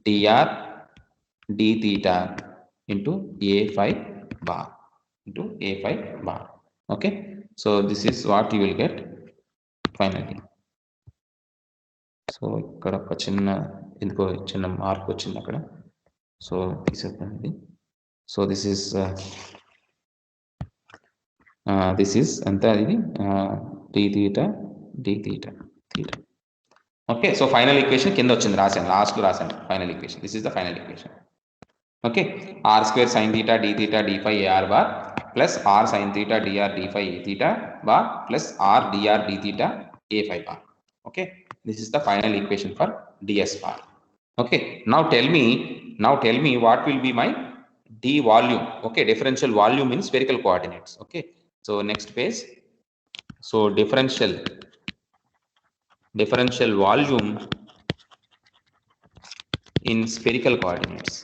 dr d theta into a phi bar okay. So this is what you will get finally. So ఇక్కడ ఒక చిన్న mark వచ్చింది అక్కడ. So తీసేద్దామండి. So this is ఎంత ఇది d theta okay. So final equation కింద వచ్చింది, రాశాను లాస్ట్లో రాశాను final equation. This is the final equation. Okay, r square sin theta d theta d phi ar bar plus r sin theta dr d phi a theta bar plus r dr d theta a phi bar. Okay, this is the final equation for ds bar. Okay, now tell me what will be my d volume. Okay, differential volume in spherical coordinates. Okay, so next page. So differential volume in spherical coordinates.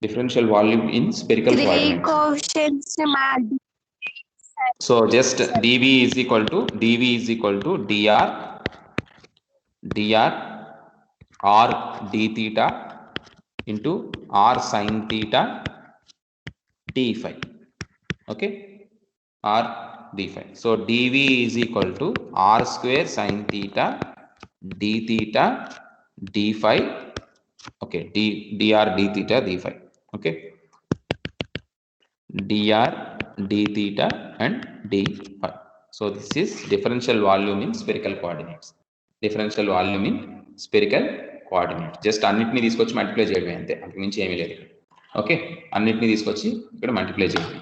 Differential volume in spherical coordinates. So just dv is equal to dr r d theta into r sin theta d phi. Okay, r d phi. So dv is equal to r square sin theta d theta d phi. Okay, dr d theta d phi. Okay, dr d theta and d phi. So this is differential volume in spherical coordinates. Just అన్నిటిని తీసుకొచ్చి multiply చేయడమే అంతే, అంతకు మించి ఏమీ లేదు. Okay, అన్నిటిని తీసుకొచ్చి ఇక్కడ మల్టిప్లై చేయడం.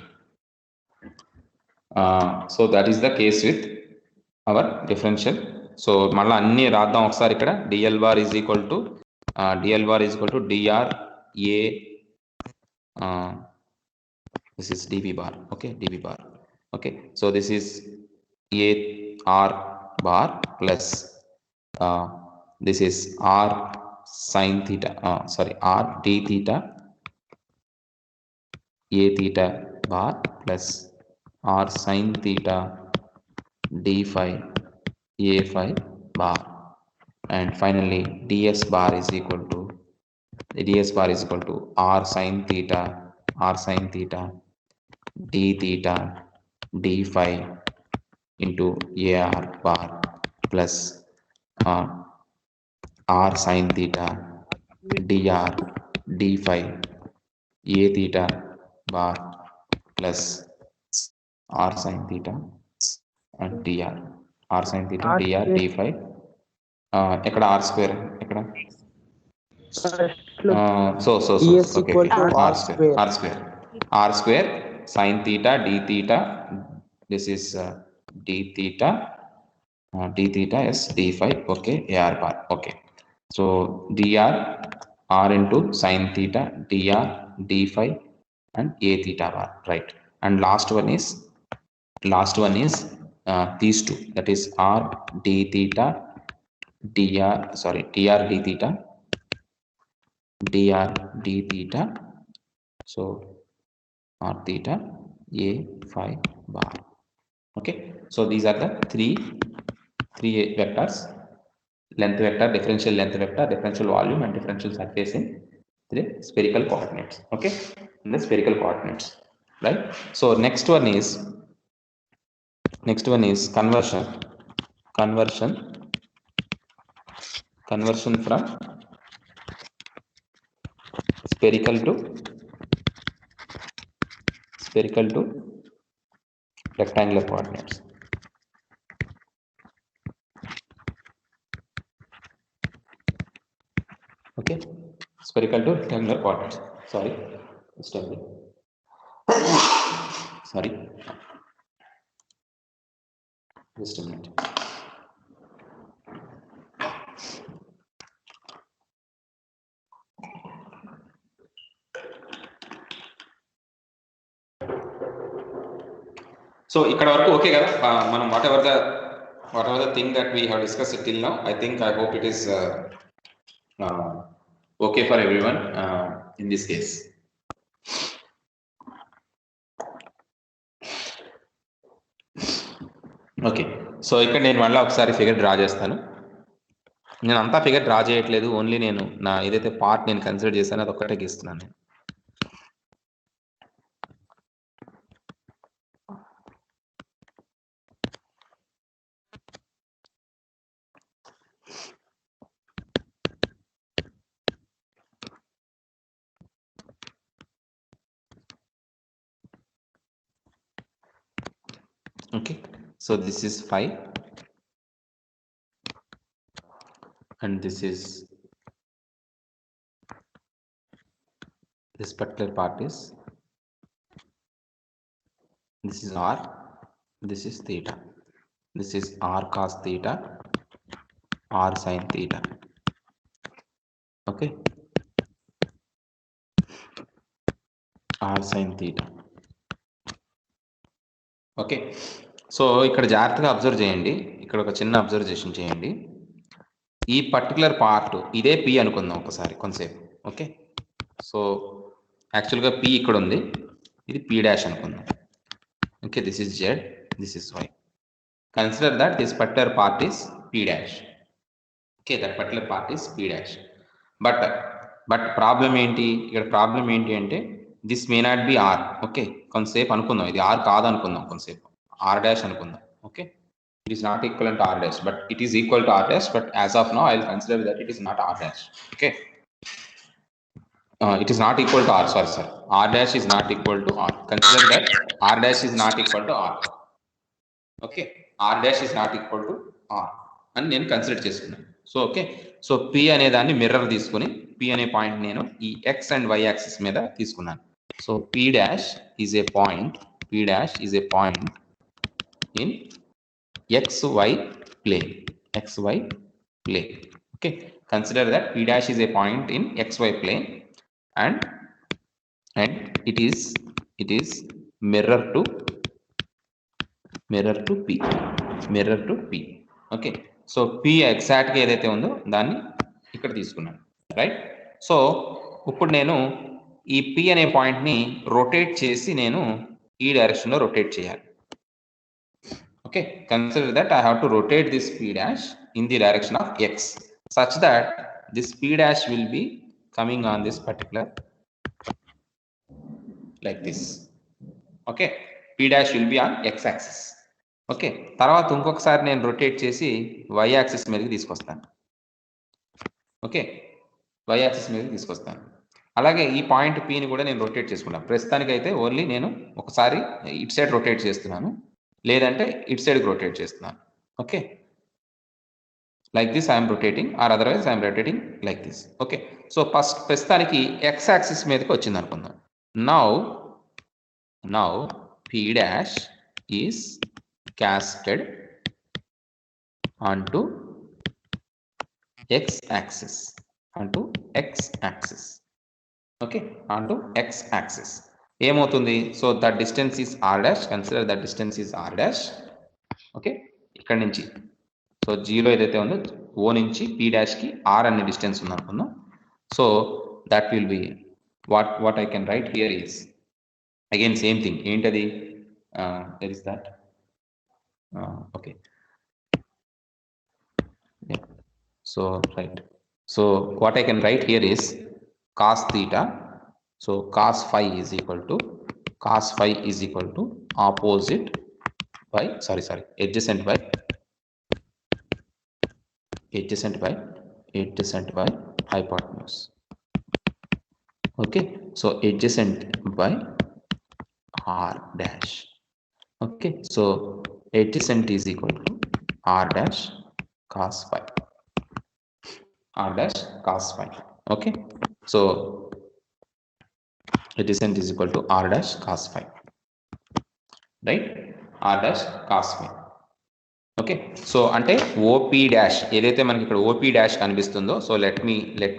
So that is the case with our differential. So మళ్ళీ అన్ని రాద్దాం ఒకసారి. ఇక్కడ dl bar is equal to dr a this is dv bar. Okay, dv bar. Okay, so this is a r bar plus this is r sin theta r d theta a theta bar plus r sin theta d phi a phi bar, and finally ds bar is equal to r sin theta d theta d phi into ar bar plus r sin theta dr d phi a theta bar plus r sin theta and dr d phi. ఎక్కడ r square ఎక్కడ? So okay, r square sin theta d theta, this is d theta is d phi. Okay, ar bar. Okay, so dr r into sin theta dr d phi and a theta bar, right? And last one is these two, that is r d theta dr d theta d theta, so r theta a phi bar. Okay, so these are the three vectors: length vector, differential length vector, differential volume, and differential surface in the spherical coordinates. Okay, in the spherical coordinates, right? So next one is conversion from spherical to rectangular coordinates. Okay, spherical to rectangular quadrants. Sorry, just a minute. Sorry, just a minute. So ikkada varaku okay kada manam whatever the thing that we have discussed till now, I think, I hope it is okay for everyone in this case. Okay, so ఇక్కడ నేను మళ్ళీ ఒకసారి figure draw చేస్తాను. నేను అంతా figure draw చేయట్లేదు, only నేను నా ఏదైతే పార్ట్ నేను కన్సిడర్ చేశానో అది ఒక్కటే గీస్తున్నాను నేను. Okay, so this is 5 and this particular part is, this is r, this is theta, this is r cos theta, r sin theta. Okay, r sin theta. Okay, so ఇక్కడ జాగ్రత్తగా observe చేయండి, ఇక్కడ ఒక చిన్న అబ్జర్వేషన్ చేయండి. ఈ particular part ఇదే P అనుకుందాం ఒకసారి కొంతసేపు. ఓకే, సో యాక్చువల్గా పి ఇక్కడ ఉంది, ఇది పి డాష్ అనుకుందాం. Okay, this is z, this is y. Consider that this particular part is p dash. Okay, that particular part is p dash. But problem ఏంటి, ఇక్కడ ప్రాబ్లం ఏంటి అంటే this may not be r. Okay, కొంతసేపు అనుకుందాం ఇది r కాదు అనుకుందాం, కొంతసేపు ఆర్ డాష్ అనుకుందాం. Okay, it is not equivalent to r dash, but it is equal to r dash, but as of now I will consider that it is not r dash. Okay, it is not equal to r, sorry, r dash is not equal to r. Consider that r dash is not equal to r. Okay, r dash is not equal to r అని నేను consider చేసుకున్నాను. So okay, so p అనే దాన్ని mirror తీసుకుని p అనే point నేను ఈ x and y axis మీద తీసుకున్నాను. So p dash is a point, p dash is a point in xy plane, xy plane. Okay, consider that p dash is a point in xy plane and it is mirror to p. Okay, so p exact గా ఏదైతే ఉందో దాన్ని ఇక్కడ తీసుకున్నాను, right. So ఇప్పుడు నేను ఈ p అనే పాయింట్ ని రొటేట్ చేసి నేను ఈ డైరెక్షన్ లో రొటేట్ చేయాలి. Okay, consider that I have to rotate this p dash in the direction of x such that this p dash will be coming on this particular, like this. Okay, p dash will be on x axis. Okay, తర్వాత ఇంకొకసారి నేను rotate చేసి y axis మీదకి తీసుకొస్తాను. Okay, y axis మీదకి తీసుకొస్తాను. అలాగే ఈ పాయింట్ pని కూడా నేను రొటేట్ చేసుకున్నాను. ప్రస్తుతానికైతే ఓన్లీ నేను ఒకసారి ఇటు సైడ్ రొటేట్ చేస్తున్నాను, లేదంటే ఇటు సైడ్కి రొటేట్ చేస్తున్నాను. Okay, like this I'm rotating or otherwise I'm rotating like this. Okay, so first ప్రస్తుతానికి ఎక్స్ యాక్సిస్ మీదకి వచ్చింది అనుకుందాం. Now p dash is casted onto x axis, okay, onto x axis. ఏమవుతుంది, so that distance is r dash, consider that distance is r dash. Okay, ఇక్కడ నుంచి so 0 ఏదైతే ఉందో o నుంచి p dash కి r అనే డిస్టెన్స్ ఉంది అనుకుందాం. So that will be what I can write here is again same thing. ఏంటది, that is that. Okay, yeah, so right, so what I can write here is cos theta. So cos phi is equal to opposite by adjacent by hypotenuse. Okay, so adjacent by r dash. Okay, so adjacent is equal to r dash cos phi. Okay, So adjacent is equal to r dash cos phi, right? R dash cos phi. Okay, so అంటే OP dash ఏదైతే మనకి ఇక్కడ OP dash కనిపిస్తుందో, so let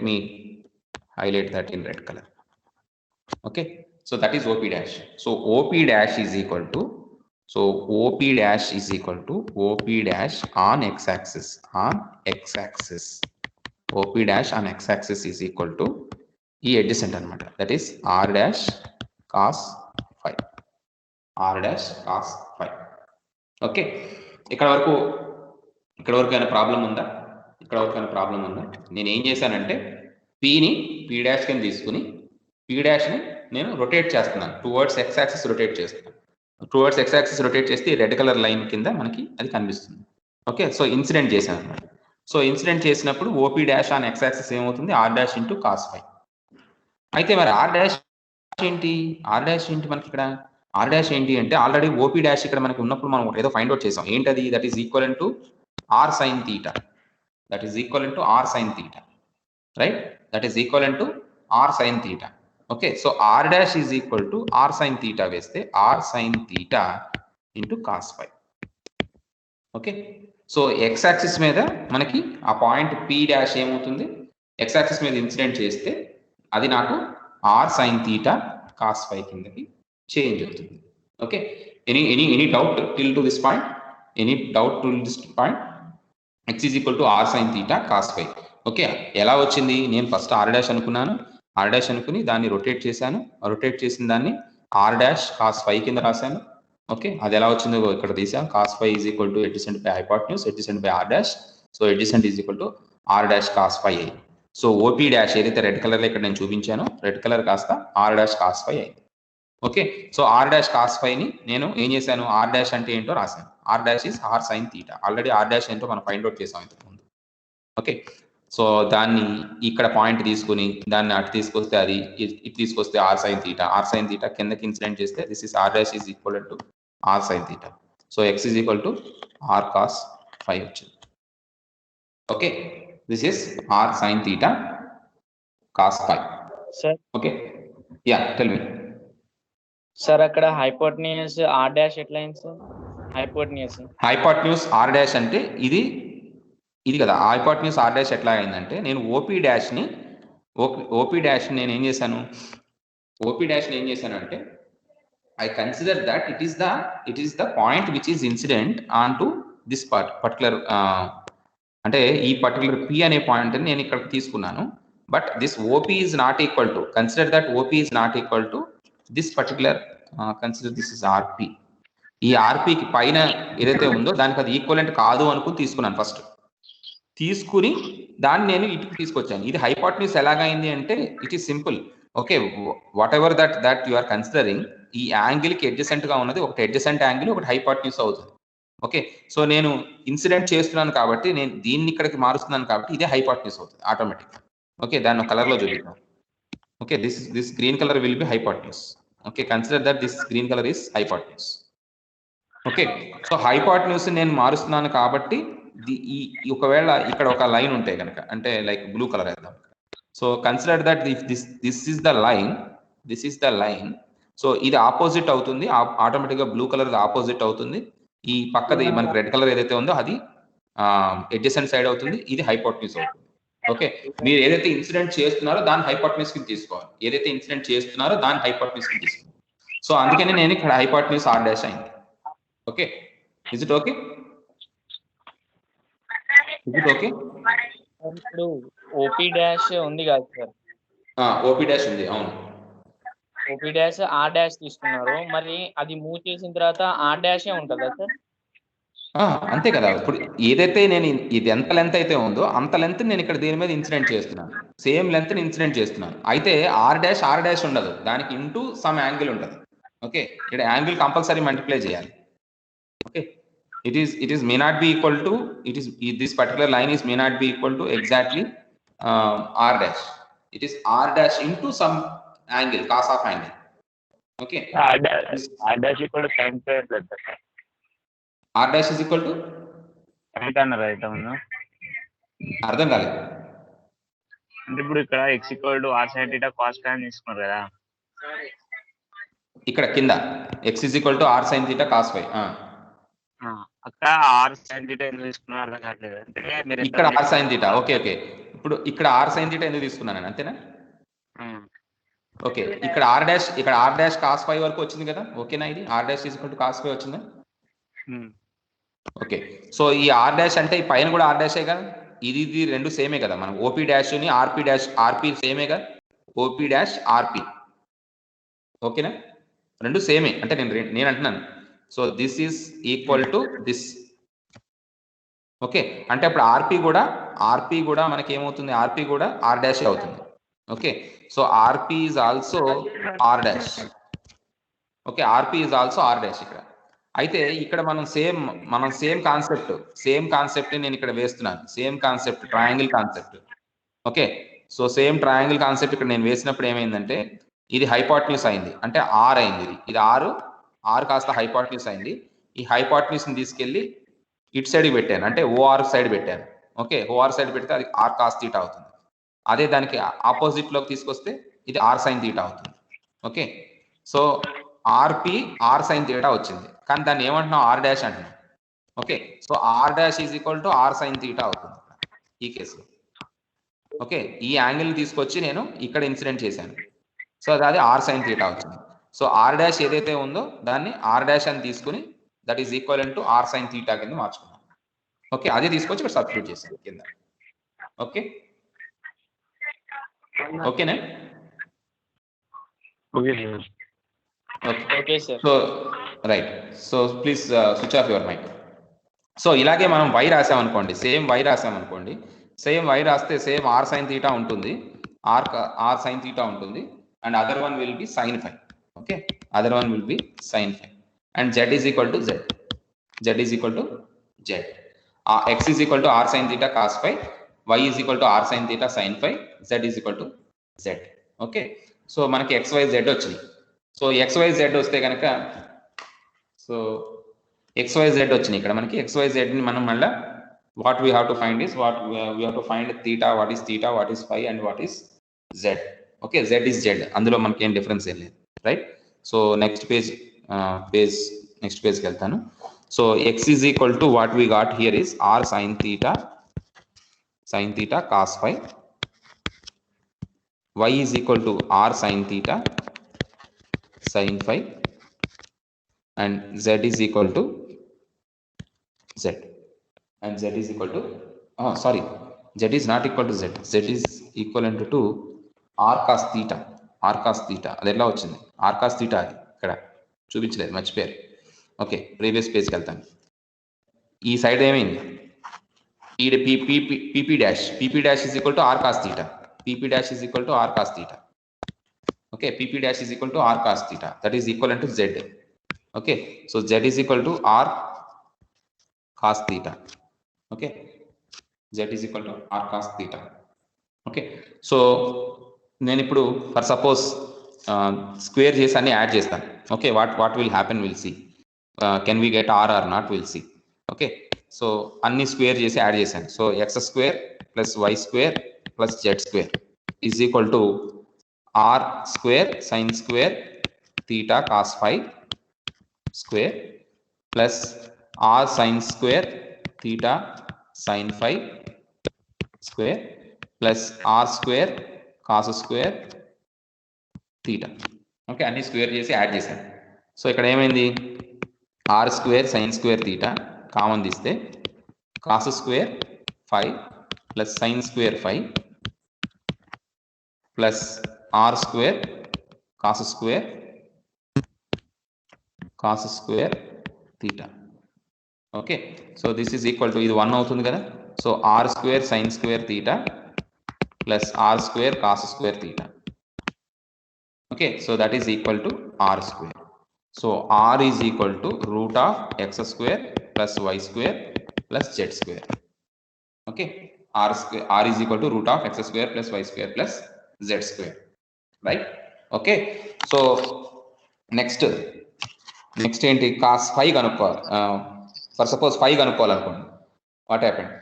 me highlight that in red colour. Okay, so that is OP dash. So OP dash is equal to, so OP dash is equal to OP dash on X axis, OP dash on X axis is equal to ఈ adjacent అనమాట, that is r dash cos phi, r dash cos phi. Okay, ఇక్కడ వరకు ఏమైనా problem ఉందా? నేను ఏం చేశానంటే పీని P dash కింద తీసుకుని పీ డాష్ని నేను రొటేట్ చేస్తున్నాను, టువర్డ్స్ ఎక్స్ యాక్సిస్ రొటేట్ చేస్తున్నాను. టువర్డ్స్ ఎక్స్ యాక్సిస్ రొటేట్ చేస్తే రెడ్ కలర్ లైన్ కింద మనకి అది కనిపిస్తుంది. ఓకే, సో ఇన్సిడెంట్ చేశాను అనమాట. సో ఇన్సిడెంట్ చేసినప్పుడు OP dash on X axis ఏమవుతుంది, R dash into cos phi. అయితే మరి ఆర్ డాష్ ఏంటి మనకి ఇక్కడ ఆర్ డాష్ ఏంటి అంటే ఆల్రెడీ ఓపీ డాష్ ఇక్కడ మనకి ఉన్నప్పుడు మనం ఏదో ఫైండ్ అవుట్ చేసాం. ఏంటది? That is equal to are sine theta, right? That is equal to are sine theta. Okay, so R dash is equal to are sine theta వేస్తే R sine theta into cos phi. Okay, so X axis మీద మనకి ఆ point P dash ఏమవుతుంది, X axis మీద incident చేస్తే అది నాకు R sine theta cos phi కిందకి చేంజ్ అవుతుంది. Okay, any doubt till to this point? X is equal to are sine theta cos phi. Okay, ఎలా వచ్చింది? నేను ఫస్ట్ ఆర్ డాష్ అనుకుని దాన్ని రొటేట్ చేశాను. రొటేట్ చేసిన దాన్ని ఆర్ డాష్ కాస్ ఫై కింద రాశాను. ఓకే, అది ఎలా వచ్చిందో ఇక్కడ తీసాను. Cos phi is equal to adjacent by hypotenuse, adjacent by R dash. So adjacent is equal to R dash cos phi అయింది. సో ఓపీ డాష్ ఏదైతే రెడ్ కలర్లో ఇక్కడ నేను చూపించానో, రెడ్ కలర్ కాస్త ఆర్ డాష్ కాస్ ఫై అయింది. Okay, so R dash కాస్ ఫైని నేను ఏం చేశాను, ఆర్ డాష్ అంటే ఏంటో రాశాను. R dash is R sine theta. Already R dash ఏంటో మనం ఫైండ్ అవుట్ చేసాం ఇంతకుముందు. ఓకే, సో దాన్ని ఇక్కడ పాయింట్ తీసుకుని దాన్ని అటు తీసుకొస్తే అది ఇటు తీసుకొస్తే ఆర్ సైన్ థీటా కిందకి ఇన్సిడెంట్ చేస్తే this is R dash is equal to are sine theta. So X is equal to R cos phi వచ్చింది. Okay, this is R sine theta cos phi. Okay, yeah tell me sir. అక్కడ hypotenuse R dash ఎట్లా అయింది sir? Hypotenuse R dash అంటే ఇది కదా. Hypotenuse R dash ఎట్లా అయిందంటే నేను ఓపీ డాష్ నేను ఏం చేశాను, అంటే I consider that it is the point which is incident on to this particular, అంటే ఈ పర్టికులర్ పి అనే పాయింట్ నేను ఇక్కడ తీసుకున్నాను. But this OP is not equal to, consider that OP is not equal to this particular, consider this is RP. ఈ ఆర్పికి పైన ఏదైతే ఉందో దానికి అది ఈక్వలెంట్ కాదు అనుకుని తీసుకున్నాను. ఫస్ట్ తీసుకుని దాన్ని నేను ఇటుకు తీసుకొచ్చాను. ఇది హైపోటెన్యూస్ ఎలాగైంది అంటే it is simple. Okay, whatever that you are considering, ఈ యాంగిల్కి అడ్జసెంట్ గా ఉన్నది ఒకటి అడ్జసెంట్ యాంగిల్, ఒకటి హైపోటెన్యూస్ అవుతుంది. ఓకే, సో నేను ఇన్సిడెంట్ చేస్తున్నాను కాబట్టి, నేను దీన్ని ఇక్కడికి మారుస్తున్నాను కాబట్టి ఇదే హైపోటెన్యూస్ అవుతుంది ఆటోమేటిక్. ఓకే, దాన్ని కలర్ లో చూపిద్దాం. Okay, this green color will be hypotenuse. Okay, consider that this green color is hypotenuse. Okay, so hypotenuse నేను మారుస్తున్నాను కాబట్టి ఒకవేళ ఇక్కడ ఒక లైన్ ఉంటే కనుక, అంటే లైక్ బ్లూ కలర్ వేద్దాం. So consider that this is the line, so ఇది ఆపోజిట్ అవుతుంది, ఆటోమేటిక్ గా బ్లూ కలర్ ఆపోజిట్ అవుతుంది. ఈ పక్కది మనకి రెడ్ కలర్ ఏదైతే ఉందో అది అడ్జసెంట్ సైడ్ అవుతుంది, ఇది హైపోటెన్యూస్ అవుతుంది. ఓకే, మీరు ఏదైతే ఇన్సిడెంట్ చేస్తున్నారో దాన్ని హైపోటెన్యూస్ కి తీసుకోవాలి. సో అందుకని నేను ఇక్కడ హైపోటెన్యూస్ ఆర్ డాష్ అయింది. Okay, is it okay? ఇప్పుడు ఓపీ డాష్ ఉంది కదా సార్? ఓపీ డాష్ ఉంది, అవును. ఓపీ డాష్ ఆర్ డాష్ తీసుకున్నారు, మరి అది మూవ్ చేసిన తర్వాత ఆర్ డాషే ఉంటుందా సార్? అంతే కదా. ఇప్పుడు ఏదైతే నేను ఇది ఎంత లెంత్ అయితే ఉందో అంత లెంత్ నేను ఇక్కడ దీని మీద ఇన్సిడెంట్ చేస్తున్నాను, సేమ్ లెంత్ ఇన్సిడెంట్ చేస్తున్నాను. అయితే ఆర్ డాష్ ఉండదు, దానికి ఇంటూ సమ్ యాంగిల్ ఉంటుంది. ఓకే, ఇక్కడ యాంగిల్ కంపల్సరీ మల్టిప్లై చేయాలి. Okay, it is may not be equal to, this particular line is may not be equal to exactly r dash. It is r dash into some angle, cos of angle. Okay, r dash equal to sin square theta. r dash is equal to right అన్న, right అవును, అర్థం కాలేదు. అంటే ఇప్పుడు ఇక్కడ x r sin θ cos φ అని తీసుకున్నారు కదా, ఇక్కడ కింద x r sin θ cos φ. అక్కడ r sin θ ఎందుకు తీసుకున్నారు అర్థం కావట్లేదు. అంటే మీరు ఇక్కడ r sin θ, ఓకే ఓకే. ఇప్పుడు ఇక్కడ r sin θ ఎందుకు తీసుకున్నాను అంతేనా? ఓకే, ఇక్కడ r డాష్ cos φ వరకు వచ్చింది కదా, ఓకేనా? ఇది r డాష్ cos φ వచ్చిందా? ఓకే, సో ఈ r డాష్ అంటే ఈ పైన కూడా r డాషే కదా, ఇది రెండు సేమే కదా. మనం OP డాష్ ని RP సేమే కదా, OP డాష్ RP, ఓకేనా? రెండు సేమే అంటే నేను అంటున్నాను. So this is equal to this, okay. అంటే అప్పుడు RP కూడా మనకి ఏమవుతుంది, RP కూడా r డాష్ అవుతుంది. Okay, so RP is also r dash. Okay, RP is also r dash ఇక్కడ. అయితే ఇక్కడ మనం సేమ్ కాన్సెప్ట్ నేను ఇక్కడ వేస్తున్నాను. Same concept, triangle concept. Okay, so same triangle concept ఇక్కడ నేను వేసినప్పుడు ఏమైందంటే ఇది హైపోటెన్యూస్ అయింది, అంటే r అయింది. ఇది r కాస్త హైపోటెన్యూస్ అయింది. ఈ హైపోటెన్యూస్ ని తీసుకెళ్లి ఇటు సైడ్ పెట్టాను, అంటే OR సైడ్ పెట్టాను. ఓకే, OR సైడ్ పెడితే అది r cos θ అవుతుంది. అదే దానికి ఆపోజిట్ లోకి తీసుకొస్తే ఇది r sin θ అవుతుంది. Okay, so RP r sin θ వచ్చింది, కానీ దాన్ని ఏమంటున్నాం, r డాష్ అంటున్నాం. Okay, so r dash is equal to r sin θ అవుతుంది ఈ కేసులో. ఓకే, ఈ యాంగిల్ తీసుకొచ్చి నేను ఇక్కడ ఇన్సిడెంట్ చేశాను, సో అది r sin θ వచ్చింది. సో r డాష్ ఏదైతే ఉందో దాన్ని r డాష్ అని తీసుకుని that is equal to r sin θ కింద మార్చుకున్నాం. ఓకే, అదే తీసుకొచ్చి ఇక్కడ సబ్స్టిట్యూట్ చేశాను కింద. ఓకే, ఓకేనా? Okay sir. So right, so please switch off your mic. So ఇలాగే మనం y రాసామనుకోండి, సేమ్ y రాసామనుకోండి, సేమ్ y రాస్తే సేమ్ r sin θ ఉంటుంది, r sin θ ఉంటుంది, and other one will be sin φ. Okay, other one will be sin φ, and z is equal to z is equal to z. x is equal to r sin θ cos φ, y is equal to r sin θ sin φ, z is equal to z. Okay, so మనకి XYZ వచ్చింది. So XYZ వస్తే కనుక, so XYZ వచ్చినాయి ఇక్కడ మనకి. XYZ ని మనం మళ్ళీ what we have to find is we have to find θ, what is θ, what is φ, and what is z. Okay, z is z, అందులో మనకి ఏం డిఫరెన్స్ ఏం లేదు, రైట్? సో నెక్స్ట్ పేజ్కి వెళ్తాను. So x is equal to what we got here is r sin θ cos φ, y is equal to r sin θ sin φ, and z is equal to z, and z is equal to z is not equal to z is equivalent to r cos θ. అది ఎలా వచ్చింది, r cos θ, అది ఇక్కడ చూపించలేదు, మర్చిపోయారు. Okay, previous పేజ్కి వెళ్తాను. ఈ side ఏమైంది, ఈ PP dash is equal to r cos θ, PP dash is equal to r cos θ. Okay, PP dash is equal to r cos θ, that is equivalent to z. Okay, so z is equal to r cos θ. Okay, z is equal to r cos θ. Okay, so నేను ఇప్పుడు for suppose square చేసి అన్ని add చేస్తాను. Okay, what will happen will see, can we get r or not will see. Okay, so అన్ని square చేసి add చేశాను. So x square plus y square plus z square is equal to r square sin square θ cos φ square plus r sin square θ sin φ square plus r square cos square θ. Okay, అన్ని square చేసి add చేశాను. So ఇక్కడ ఏమైంది, r square sin square θ common తీస్తే cos square φ plus sin square φ plus r square cos square θ. Okay, so this is equal to, ఇది 1 అవుతుంది కదా. So r square sin square θ plus r square cos square θ. Okay, so that is equal to r square. So r is equal to root of x square plus y square plus z square. Okay, r is equal to root of x square plus y square plus z square, right? Okay, so next ఏంటి, cos phi కనుక్కోవాలి. For suppose phi కనుక్కోవాలనుకోండి, what happened,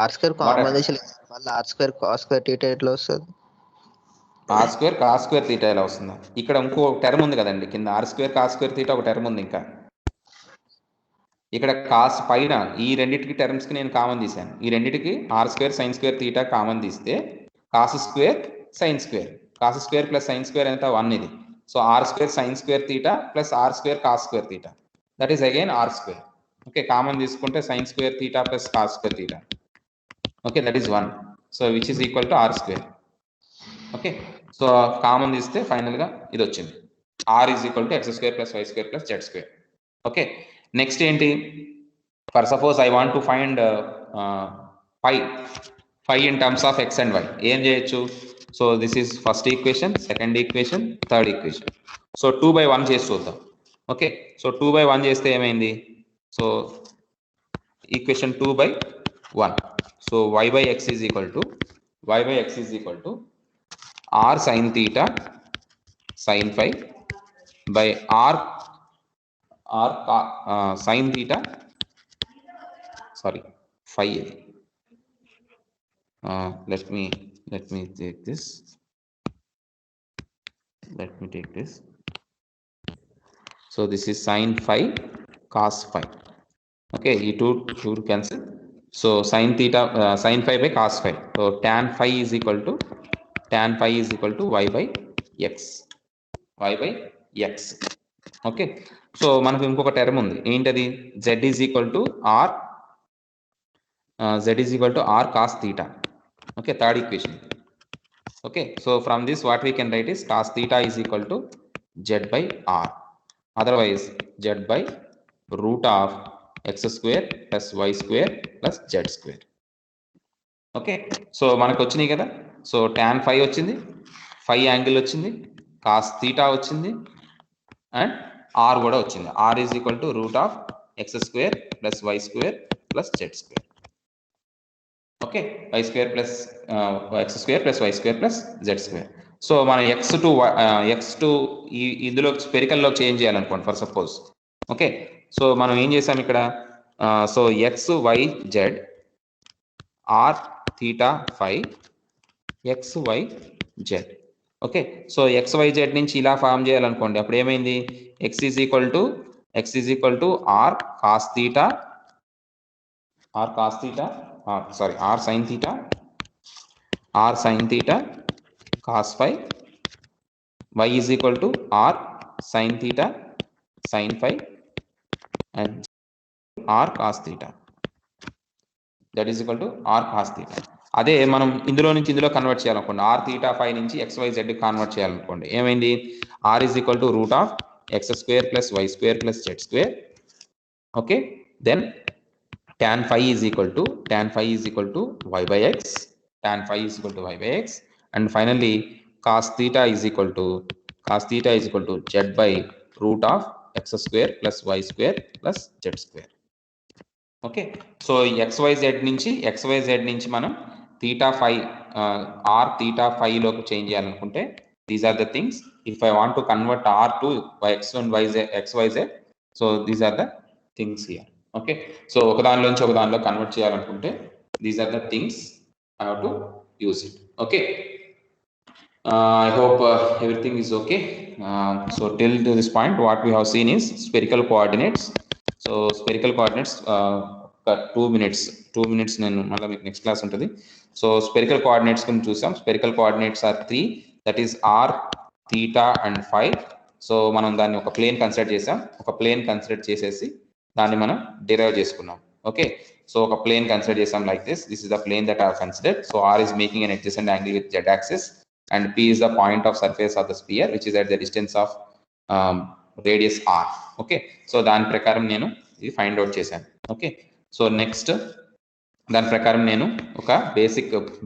r square common తీసి మళ్ళీ r square cos square theta ఎట్లా వస్తుంది? R square cos square theta ఎలా వస్తుందా? ఇక్కడ ఇంకో టర్మ్ ఉంది కదండి కింద, r square cos square theta ఒక టర్మ్ ఉంది ఇంకా. ఇక్కడ కాస్ పైన ఈ రెండింటికి టర్మ్స్ కి నేను కామన్ తీశాను. ఈ రెండింటికి r square sine square theta common తీస్తే cos square sine square, cos square plus sine square ఎంత 1 ఇది. So r square sine square theta plus r square cos square theta, that is again r square. Okay, common తీసుకుంటే sine square theta plus cos square theta. Okay, that is 1. So which is equal to r square. Okay, so common తీస్తే final గా ఇది వచ్చింది, are is equal to x square plus y square plus z square. Okay, next ఏంటి, for suppose I want to find phi in terms of x and y. ఏం చేయొచ్చు? So this is first equation, second equation, third equation. So 2/1 చేసి చూద్దాం. Okay, so 2/1 చేస్తే ఏమైంది? So equation 2/1. So y/x is equal to r sin theta sin phi by r sin theta, sorry phi. Let me take this. So this is sin phi cos phi. Okay, you two cancel. So sin theta sin phi by cos phi. So tan phi is equal to y by x. Okay, so మనకు ఇంకొక term ఉంది, ఏంటది? z is equal to r cos theta. Okay, third equation. Okay, so from this what we can write is cos theta is equal to z by r, otherwise z by root of x square plus y square plus z square. Okay, so మనకు వచ్చినాయి కదా. So tan phi వచ్చింది, phi angle వచ్చింది, cos theta వచ్చింది, and r కూడా వచ్చింది. r is equal to root of x square plus y square plus z square. Okay, y square plus x square plus y square plus z square. So మనం x to ఇందులో స్పెరికల్లో change చేయాలనుకోండి for suppose. Okay, so మనం ఏం చేసాం ఇక్కడ, so x y z r theta phi x y z. Okay, so x y z నుంచి ఇలా ఫామ్ చేయాలనుకోండి, అప్పుడు ఏమైంది? x is equal to r cos theta, r sin theta cos phi, y is equal to r sin theta sin phi, and r cos theta, that is equal to r cos theta. అదే మనం ఇందులో నుంచి ఇందులో convert చేయాలనుకోండి, r theta phi నుంచి xyz convert చేయాలనుకోండి, ఏమైంది? r is equal to root of x square plus y square plus z square. Okay, then tan phi is equal to y by x, and finally cos theta is equal to z by root of x square plus y square plus z square. Okay, so xyz నుంచి మనం theta phi r theta phi లోకి change చేయాలనుకుంటే, these are the things. If I want to convert r టు x and xyz, so these are the things here. Okay, so ఒక దానిలోంచి ఒక దానిలో convert చేయాలనుకుంటే, these are the things I have to use it. Okay, I hope everything is okay. So till to this point what we have seen is spherical coordinates. So spherical coordinates 2 minutes నేను మళ్ళీ మీకు next class ఉంటుంది. So spherical coordinates గురించి చూసాం. Spherical coordinates are 3, that is r theta and phi. సో మనం దాన్ని ఒక ప్లేన్ కన్సిడర్ చేసాం, చేసేసి దాన్ని మనం డిరైవ్ చేసుకున్నాం. ఓకే, సో ఒక ప్లేన్ కన్సిడర్ చేసాం like this is the plane that I have considered. So r is making an adjacent angle with z axis and p is the point of surface of the sphere which is at the distance of radius r. Okay, so దాని ప్రకారం నేను ఇది find out చేశాను. Okay, so next దాని ప్రకారం నేను ఒక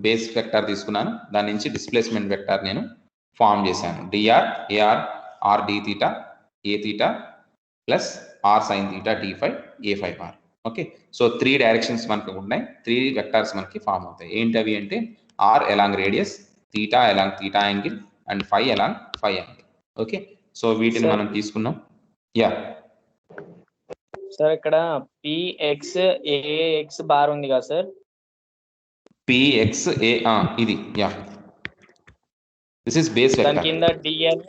base vector తీసుకున్నాను, దాని నుంచి డిస్ప్లేస్మెంట్ వెక్టర్ నేను ఫామ్ చేశాను. dr ar r d theta a theta plus r sin theta d phi a phi r. Okay, so 3 directions మనకు ఉన్నాయి, 3 వెక్టర్స్ మనకి ఫామ్ అవుతాయి. ఏంటి అవి అంటే r along radius, theta along theta angle and phi along phi angle. Okay, so వీటిని మనం తీసుకున్నాం. యా సార్, ఇక్కడ px ax బార్ ఉంది కదా సార్, pxa ఇది యా దిస్ ఇస్ బేస్ దాని వెక్టర్. కింద డిఎల్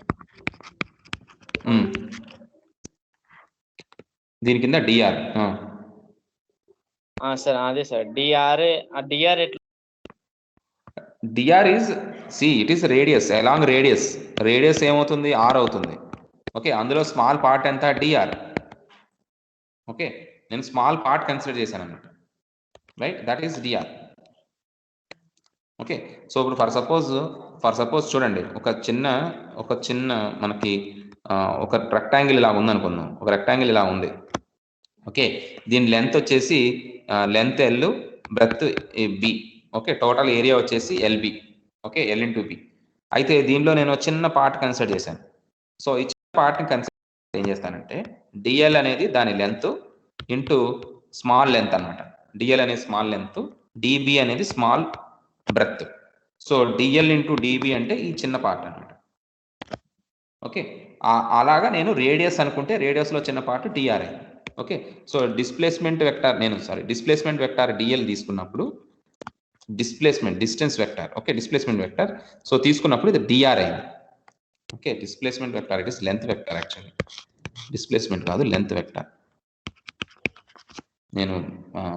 దీని కింద డిఆర్. సార్ అదే సార్ డిఆర్ ఎట్లా dr is it is radius along radius ఏమవుతుంది ఆర్ అవుతుంది. ఓకే, అందులో స్మాల్ పార్ట్ ఎంత డిఆర్. ఓకే, నేను స్మాల్ పార్ట్ కన్సిడర్ చేశాను అన్నమాట, right, that is dr. Okay, so ఇప్పుడు ఫర్ సపోజ్ చూడండి, ఒక చిన్న మనకి ఒక రెక్టాంగిల్ ఇలా ఉంది అనుకుందాం. ఒక రెక్టాంగిల్ ఇలా ఉంది. ఓకే, దీని లెంత్ వచ్చేసి length l, breadth b. Okay, total area వచ్చేసి l b. Okay, l into b. అయితే దీనిలో నేను చిన్న పార్ట్ కన్సిడర్ చేశాను. సో ఈ చిన్న పార్ట్ని కన్సిడర్ ఏం చేస్తానంటే డిఎల్ అనేది దాని లెంత్ ఇంటూ స్మాల్ లెంత్ అనమాట. డిఎల్ అనేది స్మాల్ లెంత్, డిబి అనేది small breadth. So dl into db అంటే ఈ చిన్న పార్ట్ అనమాట. ఓకే, అలాగా నేను రేడియస్ అనుకుంటే రేడియస్లో చిన్న part d r i. Okay, so displacement vector d l తీసుకున్నప్పుడు distance vector. Okay, displacement vector so తీసుకున్నప్పుడు ఇది డిఆర్ అయింది. Okay, displacement vector it is length vector. Actually displacement కాదు, లెంత్ వెక్టార్. నేను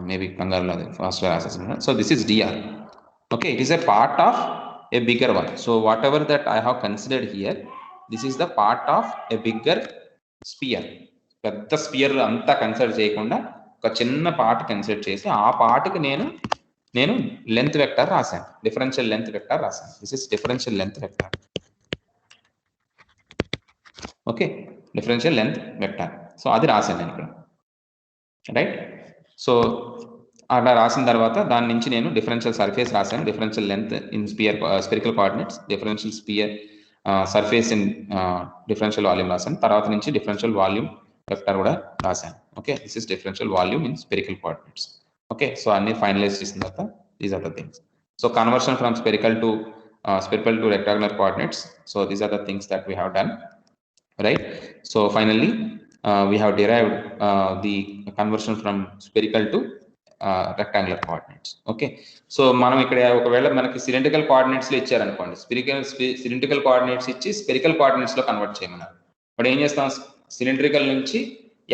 మేబీ కంగారులో ఫాస్ట్గా రాసేసాను. So this is d r. Okay, it is a part of a bigger one. So whatever that I have considered here, this is the part of a bigger sphere. పెద్ద spear అంతా consider చేయకుండా ఒక చిన్న part consider చేసి ఆ పార్ట్కి నేను length vector రాశాను, డిఫరెన్షియల్ లెంత్ వెక్టార్ రాశాను. This is differential length vector. Okay, differential length vector. So అది రాశాను నేను ఇక్కడ, రైట్. సో అలా రాసిన తర్వాత దాని నుంచి నేను డిఫరెన్షియల్ సర్ఫేస్ రాశాను, differential length in spherical coordinates, differential sphere surface in differential volume రాశాను. తర్వాత నుంచి డిఫరెన్షియల్ వాల్యూమ్ వెక్టార్ కూడా రాశాను. Okay, this is differential volume in spherical coordinates. Okay, so అన్ని ఫైనలైజ్ చేసిన తర్వాత these are the things. So conversion from spherical to rectangular coordinates. So these are the things that we have done, right? So finally we have derived the conversion from spherical to rectangular coordinates. Okay, so మనం ఇక్కడ ఒకవేళ మనకి cylindrical coordinates లో ఇచ్చారనుకోండి, cylindrical coordinates ఇచ్చి spherical coordinates లో convert చేయమన్నారు. ఇప్పుడు ఏం చేస్తాం, సిలిండ్రికల్ నుంచి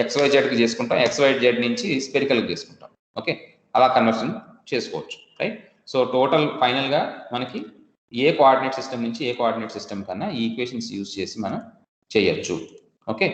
XYZ కి చేసుకుంటాం, XYZ నుంచి స్పెరికల్ కి చేసుకుంటాం. ఓకే, అలా కన్వర్షన్ చేసుకోవచ్చు, రైట్. సో టోటల్ ఫైనల్ గా మనకి ఏ కోఆర్డినేట్ సిస్టమ్ నుంచి ఏ కోఆర్డినేట్ సిస్టమ్ కన్నా ఈ ఈక్వేషన్స్ యూజ్ చేసి మనం చేయొచ్చు. ఓకే.